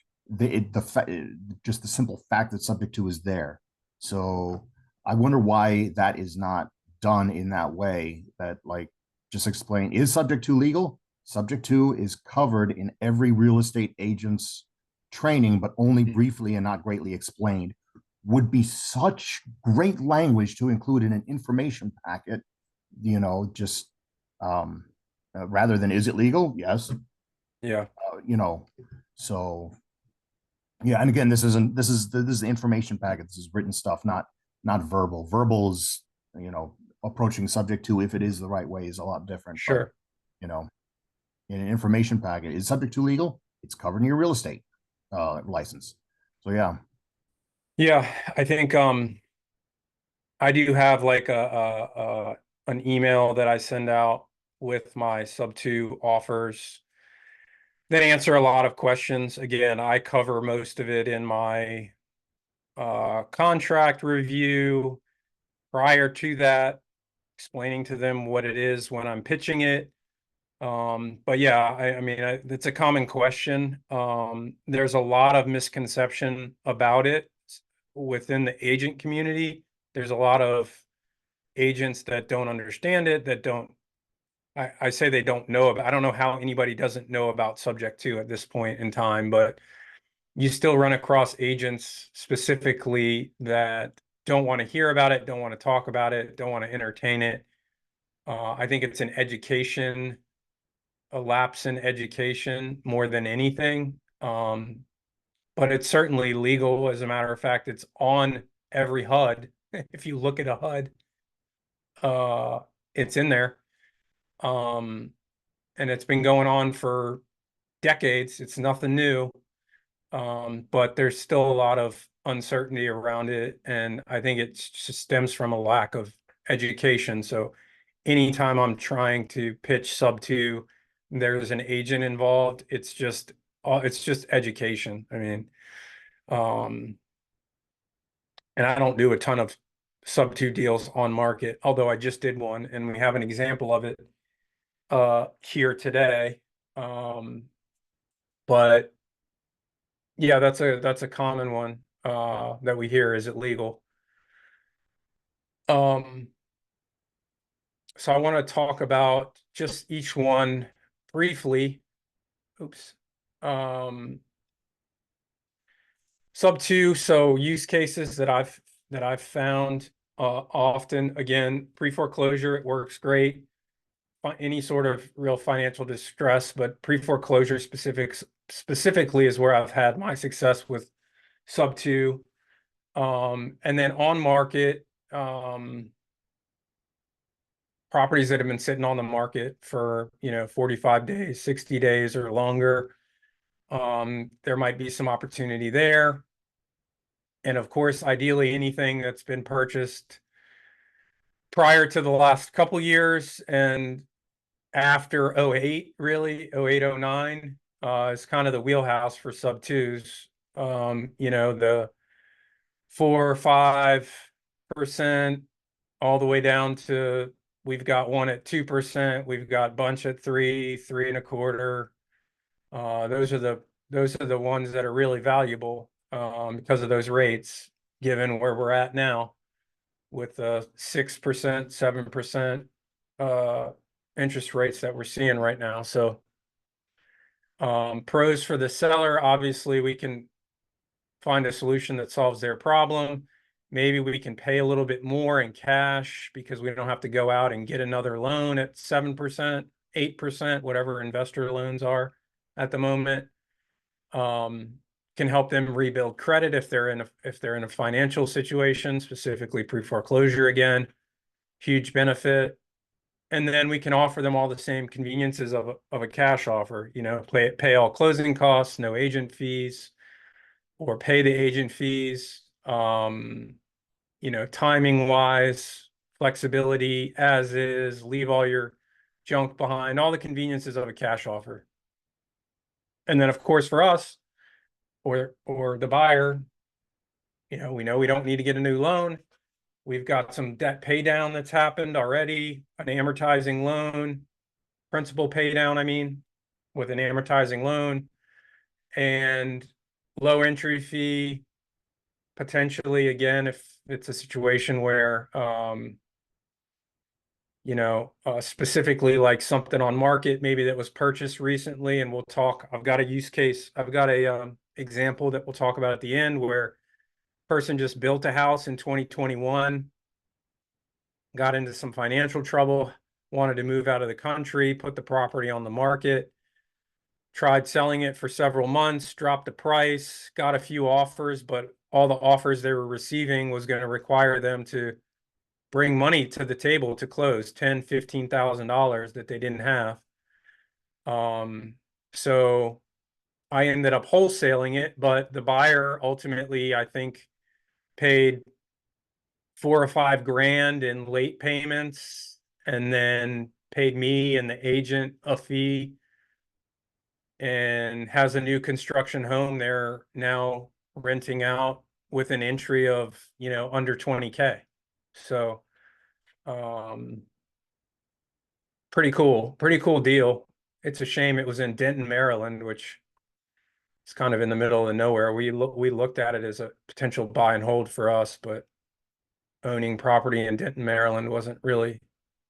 just the simple fact that subject to is there. So I wonder why that is not done in that way. That like just explain, is subject to legal? Subject to is covered in every real estate agent's training, but only briefly and not greatly explained. Would be such great language to include in an information packet, you know, just rather than is it legal? Yes. Yeah. You know, so yeah. And again, this is the information packet. This is written stuff, not verbal. Verbal is, you know, approaching subject to, if it is the right way, is a lot different. Sure. But, you know, in an information packet, is subject to legal? It's covered in your real estate license. So yeah. Yeah, I think I do have like an email that I send out with my sub 2 offers that answer a lot of questions. Again, I cover most of it in my contract review. Prior to that, explaining to them what it is when I'm pitching it. But yeah, I mean, it's a common question. There's a lot of misconception about it within the agent community. There's a lot of agents that don't understand it, that don't, I say they don't know about, I don't know how anybody doesn't know about subject to at this point in time, but you still run across agents specifically that don't want to hear about it, don't want to talk about it, don't want to entertain it. I think it's an education, a lapse in education more than anything. But it's certainly legal. As a matter of fact, it's on every HUD. If you look at a HUD, it's in there. And it's been going on for decades. It's nothing new. But there's still a lot of uncertainty around it. And I think it just stems from a lack of education. So anytime I'm trying to pitch sub two, there's an agent involved. It's just education. I mean, and I don't do a ton of sub two deals on market, although I just did one and we have an example of it here today. But yeah, that's a common one that we hear. Is it legal? So I want to talk about just each one briefly. Oops. Sub two, so use cases that I've found often. Again, pre-foreclosure, it works great. Any sort of real financial distress, but pre-foreclosure specifically is where I've had my success with sub two. And then on market, properties that have been sitting on the market for, 45 days, 60 days or longer. There might be some opportunity there. And of course, ideally anything that's been purchased prior to the last couple years and after 08, really, 08, 09, is kind of the wheelhouse for sub twos. The 4 or 5% all the way down to, we've got one at 2%, we've got bunch at 3, 3.25. Those are the ones that are really valuable because of those rates, given where we're at now with 6%, 7% interest rates that we're seeing right now. So pros for the seller, obviously we can find a solution that solves their problem. Maybe we can pay a little bit more in cash because we don't have to go out and get another loan at 7%, 8%, whatever investor loans are at the moment. Can help them rebuild credit if they're in a financial situation, specifically pre-foreclosure again, huge benefit. And then we can offer them all the same conveniences of a cash offer, pay all closing costs, no agent fees, or pay the agent fees. Timing wise, flexibility as is, leave all your junk behind, all the conveniences of a cash offer. And then of course for us or the buyer, we know we don't need to get a new loan. We've got some debt pay down that's happened already, an amortizing loan, principal pay down, with an amortizing loan, and low entry fee, potentially, again, if it's a situation where, specifically like something on market, maybe that was purchased recently, and I've got a use case, I've got a example that we'll talk about at the end where person just built a house in 2021, got into some financial trouble, wanted to move out of the country, put the property on the market, tried selling it for several months, dropped the price, got a few offers, but all the offers they were receiving was going to require them to bring money to the table to close, $10,000, $15,000 that they didn't have. So I ended up wholesaling it, but the buyer ultimately, I think, paid $4 or $5 grand in late payments and then paid me and the agent a fee and has a new construction home they're now renting out with an entry of, under 20K. So, pretty cool deal. It's a shame it was in Denton, Maryland, which is kind of in the middle of nowhere. We looked at it as a potential buy and hold for us, but owning property in Denton, Maryland wasn't really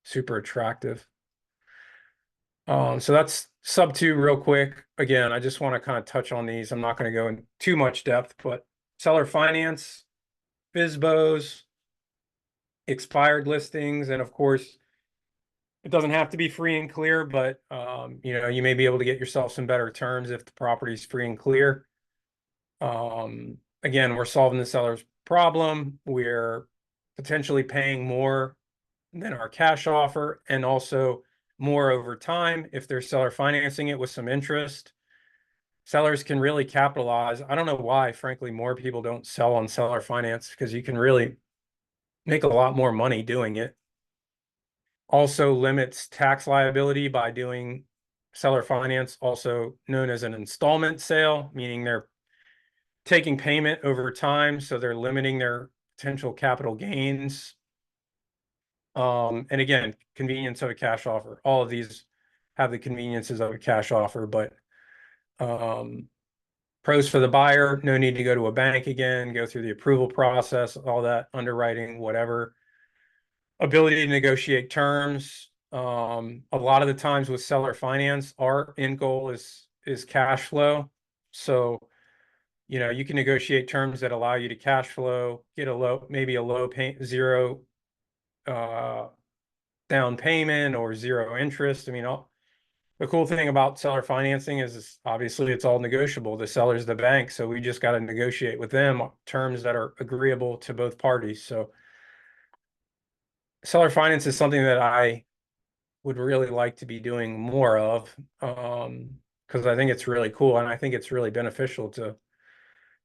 super attractive. So that's sub two real quick. Again, I just want to kind of touch on these. I'm not going to go in too much depth, but seller finance, FSBOs, expired listings, and of course, it doesn't have to be free and clear, but you may be able to get yourself some better terms if the property is free and clear. Again, we're solving the seller's problem. We're potentially paying more than our cash offer and also more over time if they're seller financing it with some interest. sellers can really capitalize. I don't know why, frankly, more people don't sell on seller finance because you can really make a lot more money doing it. Also limits tax liability by doing seller finance, also known as an installment sale, meaning they're taking payment over time, so they're limiting their potential capital gains. And again, convenience of a cash offer. All of these have the conveniences of a cash offer, but pros for the buyer, no need to go to a bank again, go through the approval process, all that underwriting, whatever. Ability to negotiate terms. A lot of the times with seller finance, our end goal is cash flow. So, you know, you can negotiate terms that allow you to cash flow, get a low, maybe a low pay, zero down payment or zero interest. I mean, the cool thing about seller financing is obviously it's all negotiable. The seller's the bank, so we just got to negotiate with them terms that are agreeable to both parties. So seller finance is something that I would really like to be doing more of, because I think it's really cool and I think it's really beneficial to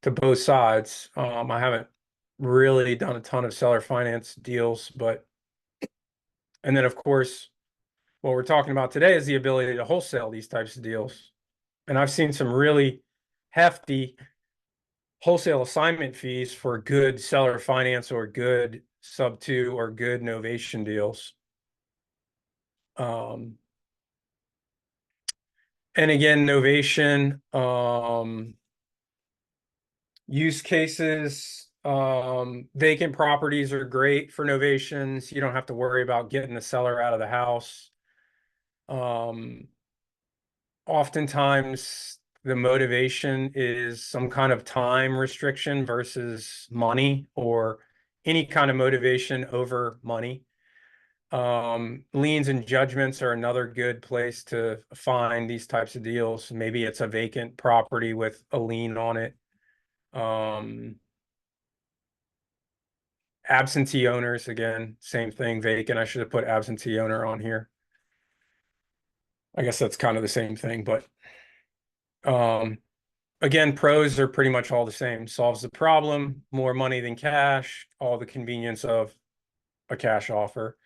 both sides. I haven't really done a ton of seller finance deals, and then of course, what we're talking about today is the ability to wholesale these types of deals. And I've seen some really hefty wholesale assignment fees for good seller finance or good sub two or good novation deals. And again, novation, use cases, vacant properties are great for novations. You don't have to worry about getting the seller out of the house. Oftentimes the motivation is some kind of time restriction versus money or any kind of motivation over money. Liens and judgments are another good place to find these types of deals. Maybe it's a vacant property with a lien on it. Absentee owners, again, same thing, vacant. I should have put absentee owner on here. I guess that's kind of the same thing, but again, pros are pretty much all the same. Solves the problem, more money than cash, all the convenience of a cash offer.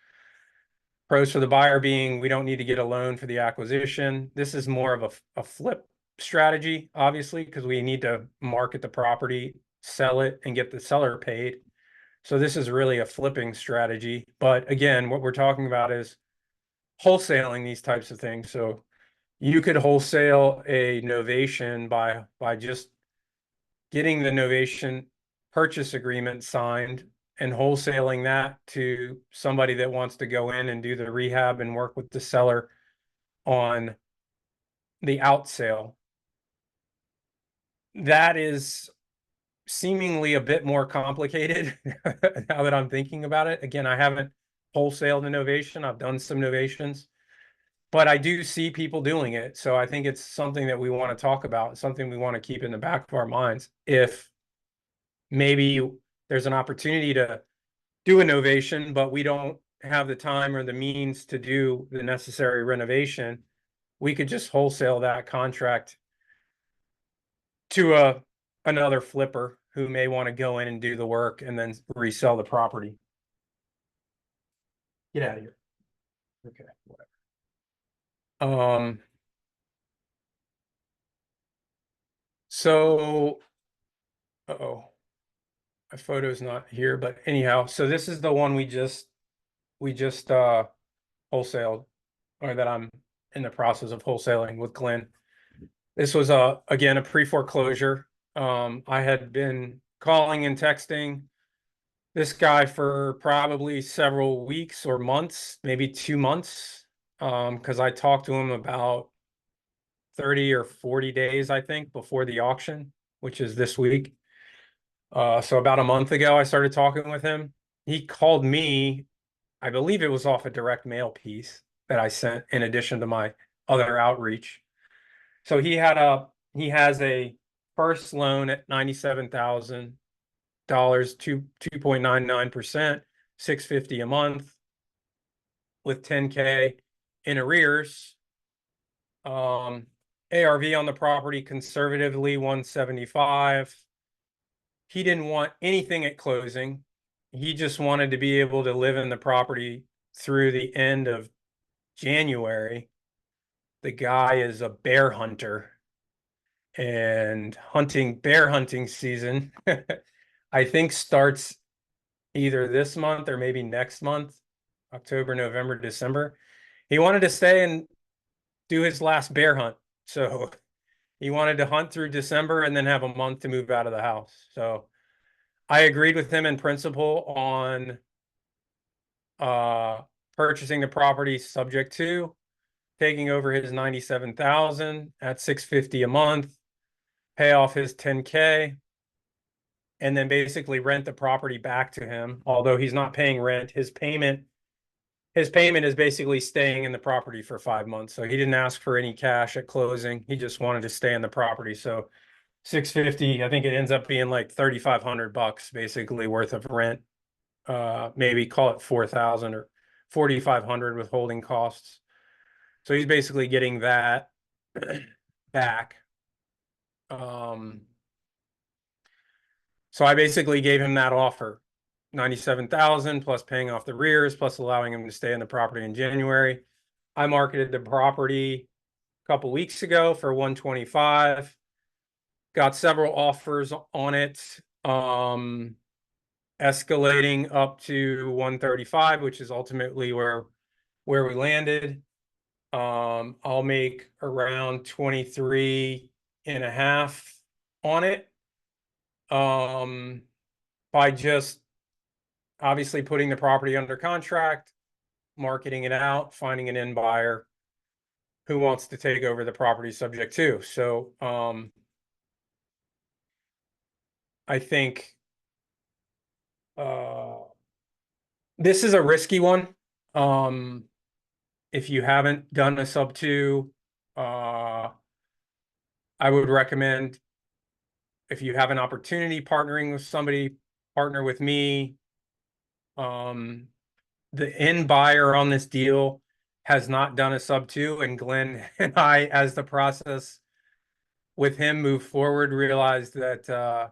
Pros for the buyer being we don't need to get a loan for the acquisition. This is more of a flip strategy, obviously, because we need to market the property, sell it, and get the seller paid. So this is really a flipping strategy. But again, what we're talking about is wholesaling these types of things. So you could wholesale a novation by just getting the novation purchase agreement signed and wholesaling that to somebody that wants to go in and do the rehab and work with the seller on the out sale. That is seemingly a bit more complicated now that I'm thinking about it. Again, I haven't wholesaled a novation. I've done some novations, but I do see people doing it. So I think it's something that we want to talk about, something we want to keep in the back of our minds. If maybe there's an opportunity to do a novation, but we don't have the time or the means to do the necessary renovation, we could just wholesale that contract to another flipper who may want to go in and do the work and then resell the property. Get out of here. Okay, whatever. So, uh-oh, my photo's not here, but anyhow, so this is the one we just wholesaled, or that I'm in the process of wholesaling with Glenn. This was again a pre-foreclosure. I had been calling and texting this guy for probably several weeks or months, maybe 2 months, because I talked to him about 30 or 40 days, I think, before the auction, which is this week. So about a month ago, I started talking with him. He called me, I believe it was off a direct mail piece that I sent in addition to my other outreach. So he has a first loan at $97,000, 2.99%, $650 a month with 10K in arrears. ARV on the property conservatively 175. He didn't want anything at closing. He just wanted to be able to live in the property through the end of January. The guy is a bear hunter, and bear hunting season, I think starts either this month or maybe next month, October, November, December. He wanted to stay and do his last bear hunt. So he wanted to hunt through December and then have a month to move out of the house. So I agreed with him in principle on purchasing the property subject to taking over his 97,000 at 650 a month, pay off his 10K, and then basically rent the property back to him. Although he's not paying rent, his payment is basically staying in the property for 5 months. So he didn't ask for any cash at closing. He just wanted to stay in the property. So 650, I think it ends up being like $3,500 basically worth of rent. Maybe call it 4,000 or 4,500 with holding costs. So he's basically getting that back. So I basically gave him that offer, 97,000 plus paying off the rears, plus allowing him to stay in the property in January. I marketed the property a couple weeks ago for 125. Got several offers on it, escalating up to 135, which is ultimately where we landed. I'll make around 23 and a half on it. By just obviously putting the property under contract, marketing it out, finding an end buyer who wants to take over the property subject to. So, I think, this is a risky one. If you haven't done a sub two, I would recommend, if you have an opportunity partnering with somebody, partner with me. The end buyer on this deal has not done a sub two, and Glenn and I, as the process with him moved forward, realized that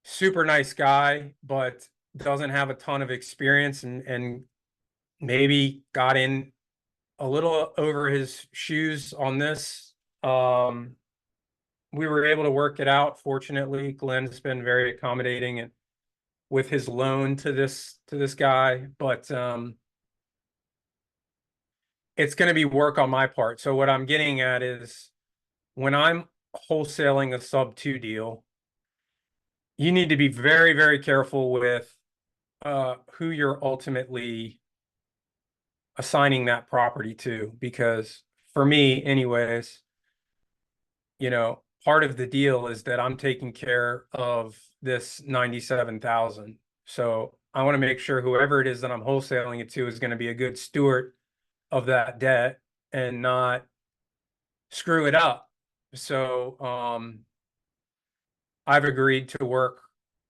super nice guy, but doesn't have a ton of experience, and maybe got in a little over his shoes on this. We were able to work it out. Fortunately, Glenn's been very accommodating and with his loan to this guy, but it's going to be work on my part. So what I'm getting at is, when I'm wholesaling a sub two deal, you need to be very, very careful with who you're ultimately assigning that property to, because for me anyways, part of the deal is that I'm taking care of this 97,000. So I want to make sure whoever it is that I'm wholesaling it to is going to be a good steward of that debt and not screw it up. So I've agreed to work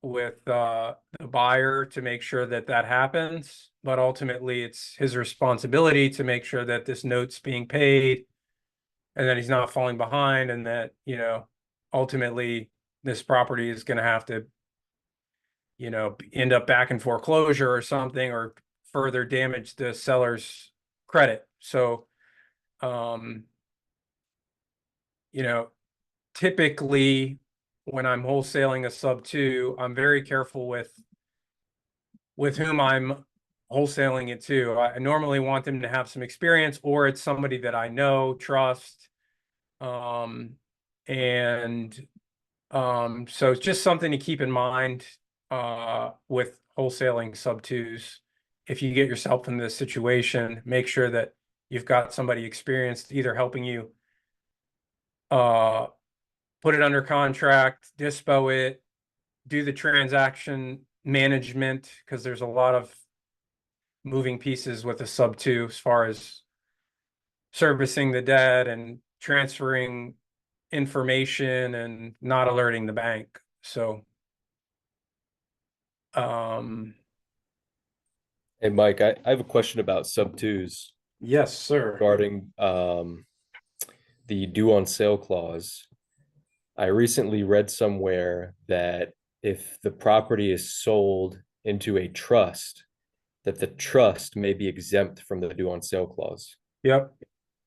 with the buyer to make sure that that happens, but ultimately it's his responsibility to make sure that this note's being paid and that he's not falling behind, and that, ultimately this property is going to have to, end up back in foreclosure or something, or further damage the seller's credit. So, typically when I'm wholesaling a sub two, I'm very careful with whom I'm wholesaling it to. I normally want them to have some experience, or it's somebody that I know, trust. So it's just something to keep in mind with wholesaling sub twos. If you get yourself in this situation, make sure that you've got somebody experienced either helping you put it under contract, dispo it, do the transaction management, because there's a lot of moving pieces with a sub two as far as servicing the debt and transferring information and not alerting the bank. So, Hey, Mike, I have a question about sub twos yes, sir. regarding the due on sale clause, I recently read somewhere that if the property is sold into a trust, that the trust may be exempt from the due on sale clause, Yep.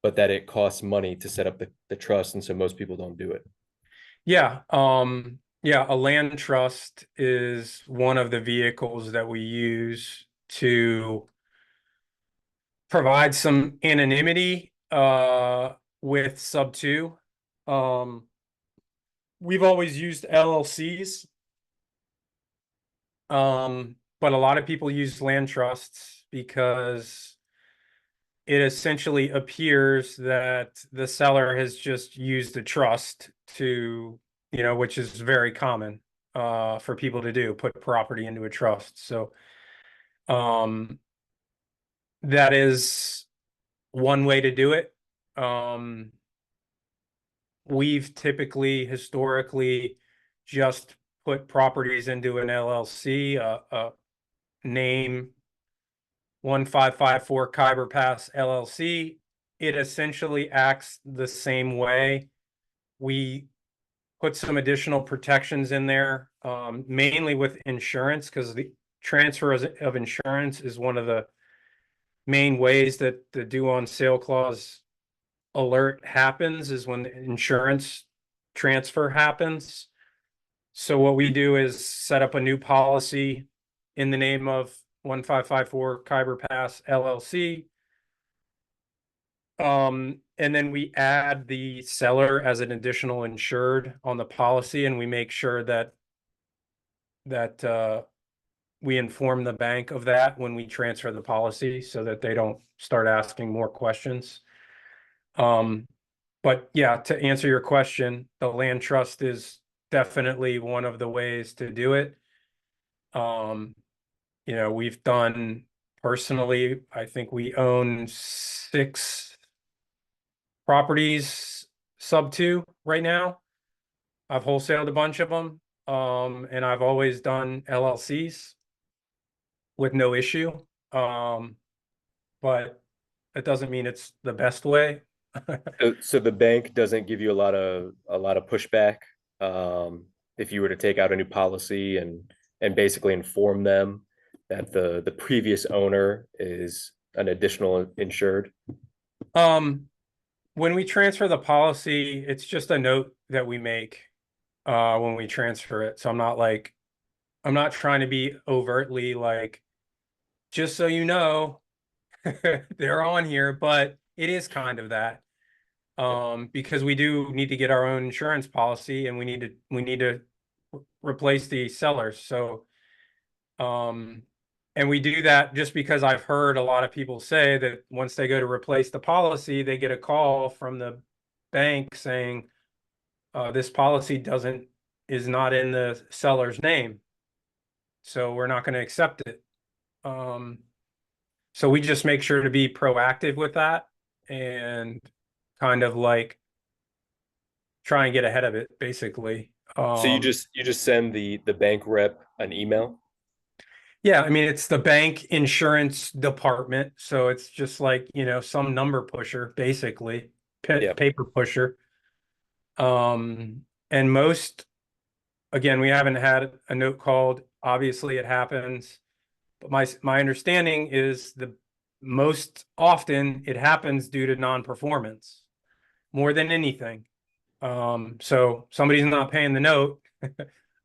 but that it costs money to set up the trust, and so most people don't do it. Yeah. Yeah, a land trust is one of the vehicles that we use to provide some anonymity with sub two. We've always used LLCs. But a lot of people use land trusts because it essentially appears that the seller has just used a trust to, which is very common for people to do, put property into a trust. So that is one way to do it. We've typically historically just put properties into an LLC, name 1554 Khyber Pass LLC. It essentially acts the same way. We put some additional protections in there, mainly with insurance, because the transfer of insurance is one of the main ways that the due on sale clause alert happens, is when the insurance transfer happens. So what we do is set up a new policy in the name of 1554 Khyber Pass LLC. And then we add the seller as an additional insured on the policy, and we make sure that we inform the bank of that when we transfer the policy so that they don't start asking more questions. But yeah, to answer your question, the land trust is definitely one of the ways to do it. We've done personally, I think we own 6 properties sub 2 right now. I've wholesaled a bunch of them. And I've always done LLCs with no issue. But it doesn't mean it's the best way. So the bank doesn't give you a lot of pushback if you were to take out a new policy and basically inform them that the previous owner is an additional insured. When we transfer the policy, it's just a note that we make when we transfer it. So I'm not trying to be overtly like, just so you know, they're on here, but it is kind of that. Because we do need to get our own insurance policy, and we need to replace the sellers. So and we do that just because I've heard a lot of people say that once they go to replace the policy, they get a call from the bank saying this policy is not in the seller's name, so we're not going to accept it. So we just make sure to be proactive with that and kind of like try and get ahead of it, basically. So you just send the bank rep an email? Yeah, I mean, it's the bank insurance department, so it's just like, some number pusher, basically, Yeah. paper pusher. And again, we haven't had a note called. Obviously, it happens, but my understanding is the most often it happens due to non-performance more than anything. So somebody's not paying the note.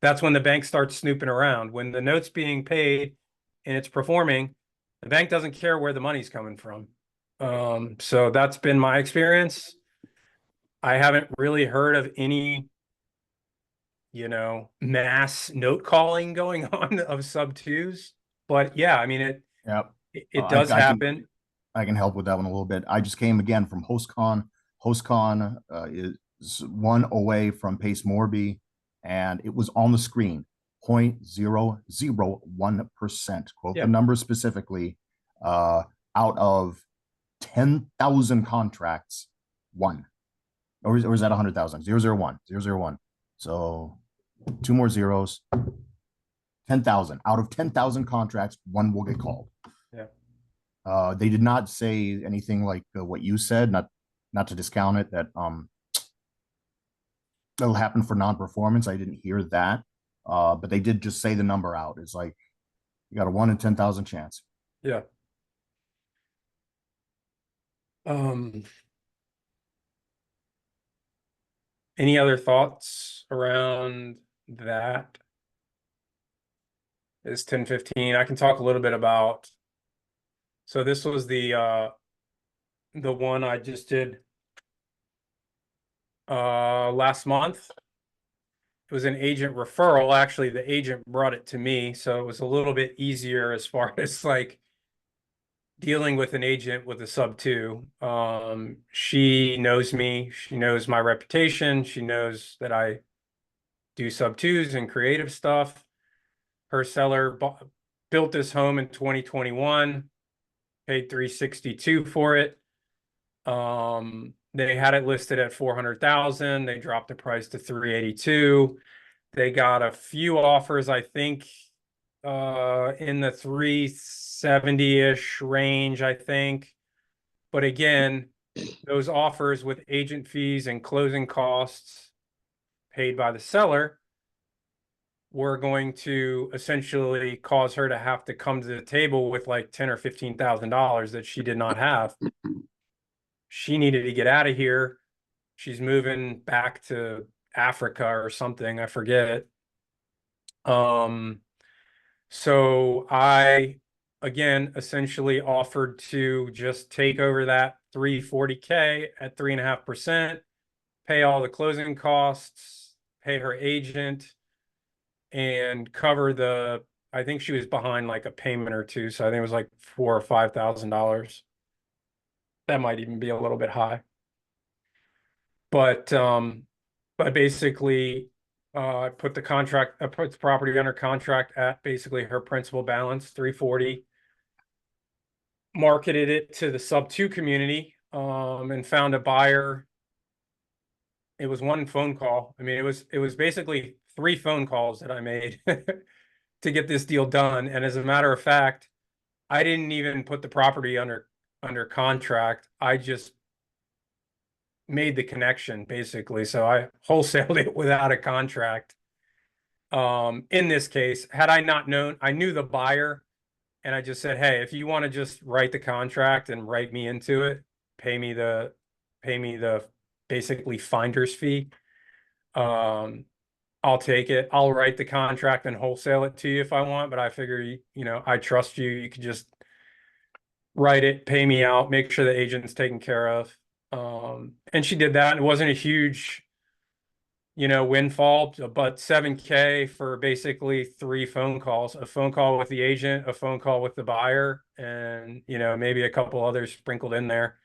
That's when the bank starts snooping around. When the note's being paid and it's performing, the bank doesn't care where the money's coming from. So that's been my experience. I haven't really heard of any, mass note calling going on of sub twos. But yeah, I mean, Yep. it does happen. I can help with that one a little bit. I just came again from HostCon. HostCon is one away from Pace Morby, and it was on the screen, 0.001%. Quote the number specifically. Out of 10,000 contracts, one. Or is that 100,000? 001, 001. So 2 more zeros. 10,000. Out of 10,000 contracts, one will get called. Yeah. They did not say anything like what you said, not not to discount it, that that'll happen for non-performance. I didn't hear that. But they did just say the number out. It's like you got a 1 in 10,000 chance. Yeah. Any other thoughts around that? It's 10:15. I can talk a little bit about, so this was the one I just did last month. It was an agent referral. Actually, the agent brought it to me, so it was a little bit easier as far as like dealing with an agent with a sub two. She knows me, she knows my reputation, she knows that I do sub twos and creative stuff. Her seller built this home in 2021, paid 362 for it. They had it listed at 400,000. They dropped the price to 382. They got a few offers, I think, in the 370-ish range, I think. But again, those offers with agent fees and closing costs paid by the seller were going to essentially cause her to have to come to the table with like $10,000 or $15,000 that she did not have. She needed to get out of here. She's moving back to Africa or something, I forget. So I again essentially offered to just take over that 340K at 3.5%, pay all the closing costs, pay her agent, and cover the, I think she was behind like a payment or two, so I think it was like $4,000 or $5,000. That might even be a little bit high. But basically I put the property under contract at basically her principal balance, 340. Marketed it to the sub two community, and found a buyer. It was one phone call. I mean, it was basically 3 phone calls that I made to get this deal done. And as a matter of fact, I didn't even put the property under contract. I just made the connection basically. So I wholesaled it without a contract. In this case, had I not known, I knew the buyer, and I just said, hey, if you want to just write the contract and write me into it, pay me the basically finder's fee. I'll take it. I'll write the contract and wholesale it to you if I want, but I figure, you know, I trust you. You could just write it, pay me out, make sure the agent's taken care of. And she did that. It wasn't a huge, you know, windfall, but 7K for basically 3 phone calls, a phone call with the agent, a phone call with the buyer, and, you know, maybe a couple others sprinkled in there.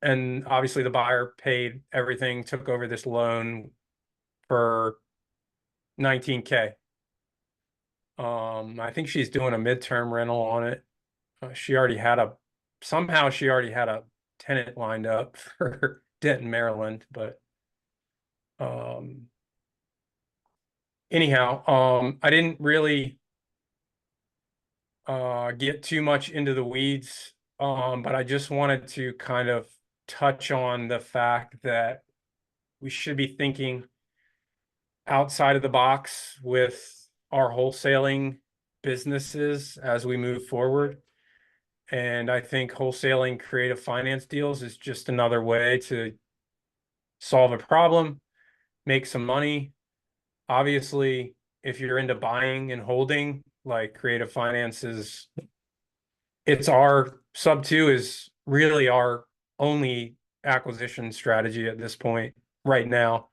And obviously the buyer paid everything, took over this loan for 19K. I think she's doing a midterm rental on it. Somehow she already had a tenant lined up for Denton, Maryland, but anyhow, I didn't really get too much into the weeds, but I just wanted to kind of touch on the fact that we should be thinking outside of the box with our wholesaling businesses as we move forward. And I think wholesaling creative finance deals is just another way to solve a problem, make some money. Obviously, if you're into buying and holding, like creative finance it's our sub two is really our only acquisition strategy at this point right now.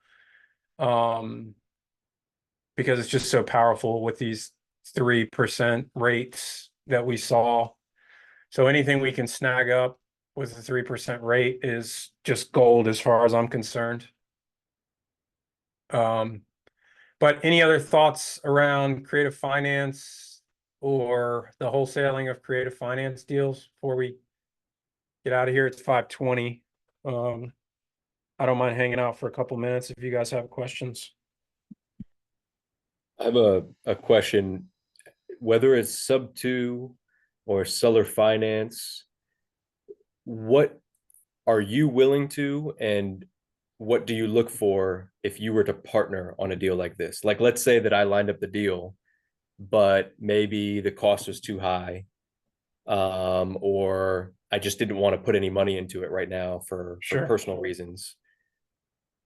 Because it's just so powerful with these 3% rates that we saw. So anything we can snag up with a 3% rate is just gold as far as I'm concerned. But any other thoughts around creative finance or the wholesaling of creative finance deals before we get out of here? It's 5:20. I don't mind hanging out for a couple minutes if you guys have questions. I have a question, whether it's sub two or seller finance, what are you willing to, and what do you look for if you were to partner on a deal like this? Like, let's say that I lined up the deal, but maybe the cost was too high, or I just didn't want to put any money into it right now for Sure. personal reasons.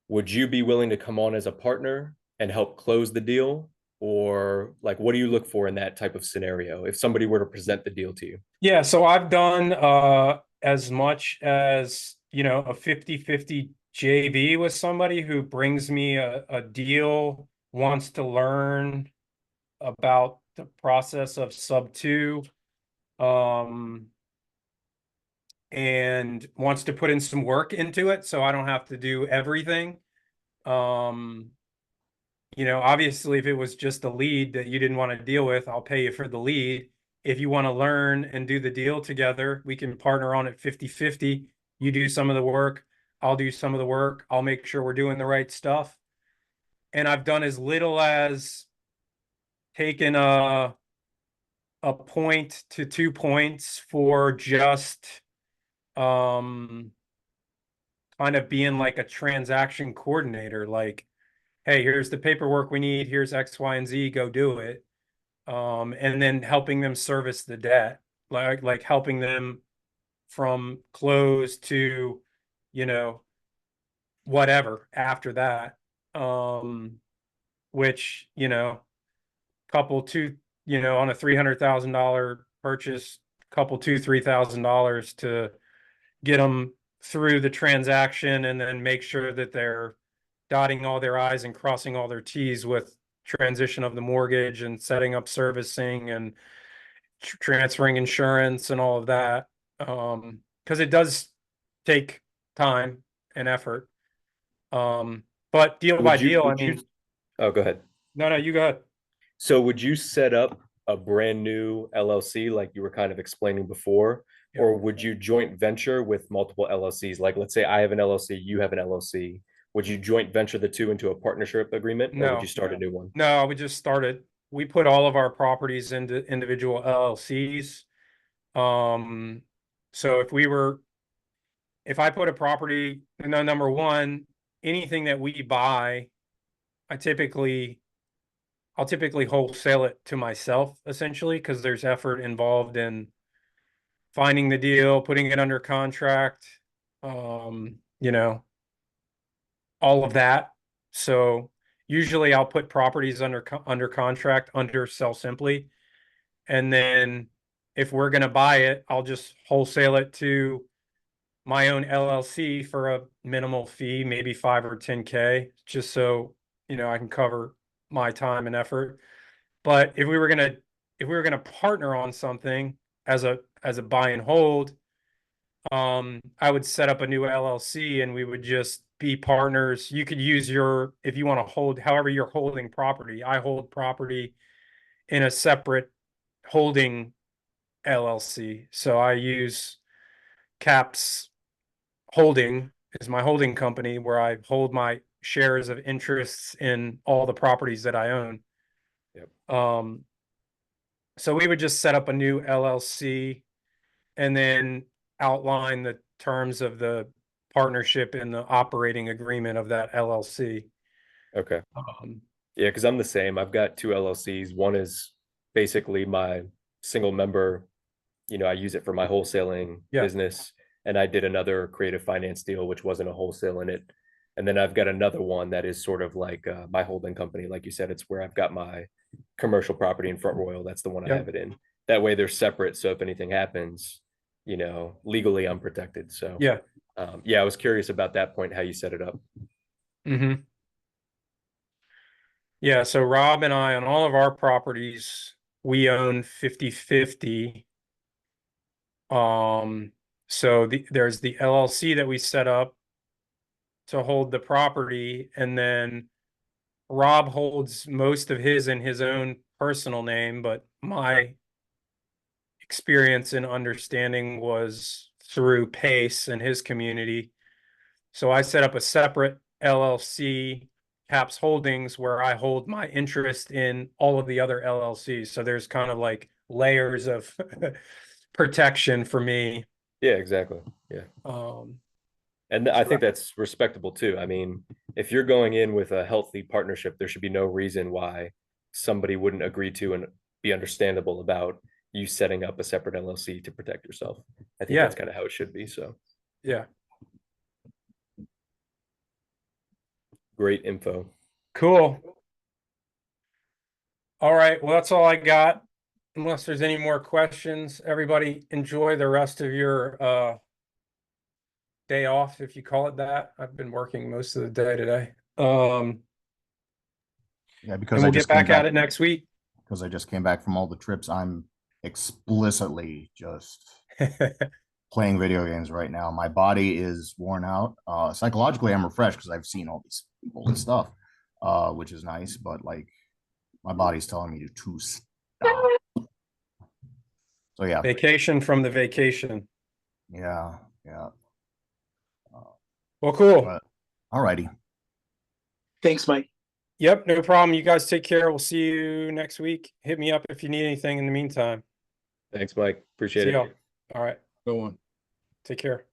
Would you be willing to come on as a partner and help close the deal? Or like, what do you look for in that type of scenario if somebody were to present the deal to you? Yeah, so I've done as much as, a 50-50 JV with somebody who brings me a deal, wants to learn about the process of sub two, um, and wants to put in some work into it so I don't have to do everything. Um, obviously, if it was just a lead that you didn't want to deal with, I'll pay you for the lead. If you want to learn and do the deal together, we can partner on it 50-50. You do some of the work, I'll do some of the work. I'll make sure we're doing the right stuff. And I've done as little as taking a point to 2 points for just um kind of being like a transaction coordinator. Like, hey, here's the paperwork we need, here's X, Y, and Z, go do it. And then helping them service the debt, like helping them from close to, you know, whatever after that. Which, couple two, on a $300,000 purchase, couple $3,000 to get them through the transaction, and then make sure that they're dotting all their I's and crossing all their T's with transition of the mortgage and setting up servicing and transferring insurance and all of that. Because it does take time and effort. But deal by Would you, deal, I would you, mean, oh, go ahead. no, you go ahead. So would you set up a brand new LLC like you were kind of explaining before? Yeah. Or would you joint venture with multiple LLCs? Like, let's say I have an LLC, you have an LLC. Would you joint venture the two into a partnership agreement, or would No, you start a new one? no, we just started. We put all of our properties into individual LLCs. Um, so if I put a property, no, number one, anything that we buy, I'll typically wholesale it to myself essentially, because there's effort involved in finding the deal, putting it under contract, um, you know, all of that. So usually I'll put properties under contract under Sell Simply, and then if we're going to buy it, I'll just wholesale it to my own LLC for a minimal fee, maybe 5 or 10K, just so, I can cover my time and effort. But if we were gonna partner on something as a buy and hold, I would set up a new LLC and we would just be partners. You could use if you want to hold, however you're holding property. I hold property in a separate holding LLC. So I use Caps Holding is my holding company, where I hold my shares of interests in all the properties that I own. Yep. So we would just set up a new LLC and then outline the terms of the partnership in the operating agreement of that LLC. Okay. Um, Yeah, because I'm the same. I've got two LLCs. One is basically my single member, I use it for my wholesaling Yeah. business. And I did another creative finance deal, which wasn't a wholesale in it. And then I've got another one that is sort of like my holding company. Like you said, it's where I've got my commercial property in Front Royal. That's the one I Yep. have it in. That way they're separate. So if anything happens, legally I'm protected. So yeah. yeah, I was curious about that point, how you set it up. Mm-hmm. Yeah. So Rob and I, on all of our properties, we own 50-50. So there's the LLC that we set up to hold the property, and then Rob holds most of his in his own personal name, but my experience and understanding was through Pace and his community. So I set up a separate LLC, Caps Holdings, where I hold my interest in all of the other LLCs. So there's kind of like layers of protection for me. Yeah, exactly. Yeah. And I think that's respectable too. I mean, if you're going in with a healthy partnership, there should be no reason why somebody wouldn't agree to and be understandable about you setting up a separate LLC to protect yourself. I think Yeah. that's kind of how it should be. So Yeah. great info. Cool. All right. Well, that's all I got. Unless there's any more questions, everybody enjoy the rest of your day off, if you call it that. I've been working most of the day today. Yeah, And because we'll I get just came back at back it next week. because I just came back from all the trips. I'm explicitly just playing video games right now. My body is worn out. Psychologically, I'm refreshed because I've seen all these people and stuff, which is nice. But like, my body's telling me to stop. So yeah, Vacation from the vacation. yeah. Well, cool. But all righty. Thanks, Mike. Yep, no problem. You guys take care. We'll see you next week. Hit me up if you need anything in the meantime. Thanks, Mike. Appreciate See it. y'all. All right. Go on. Take care.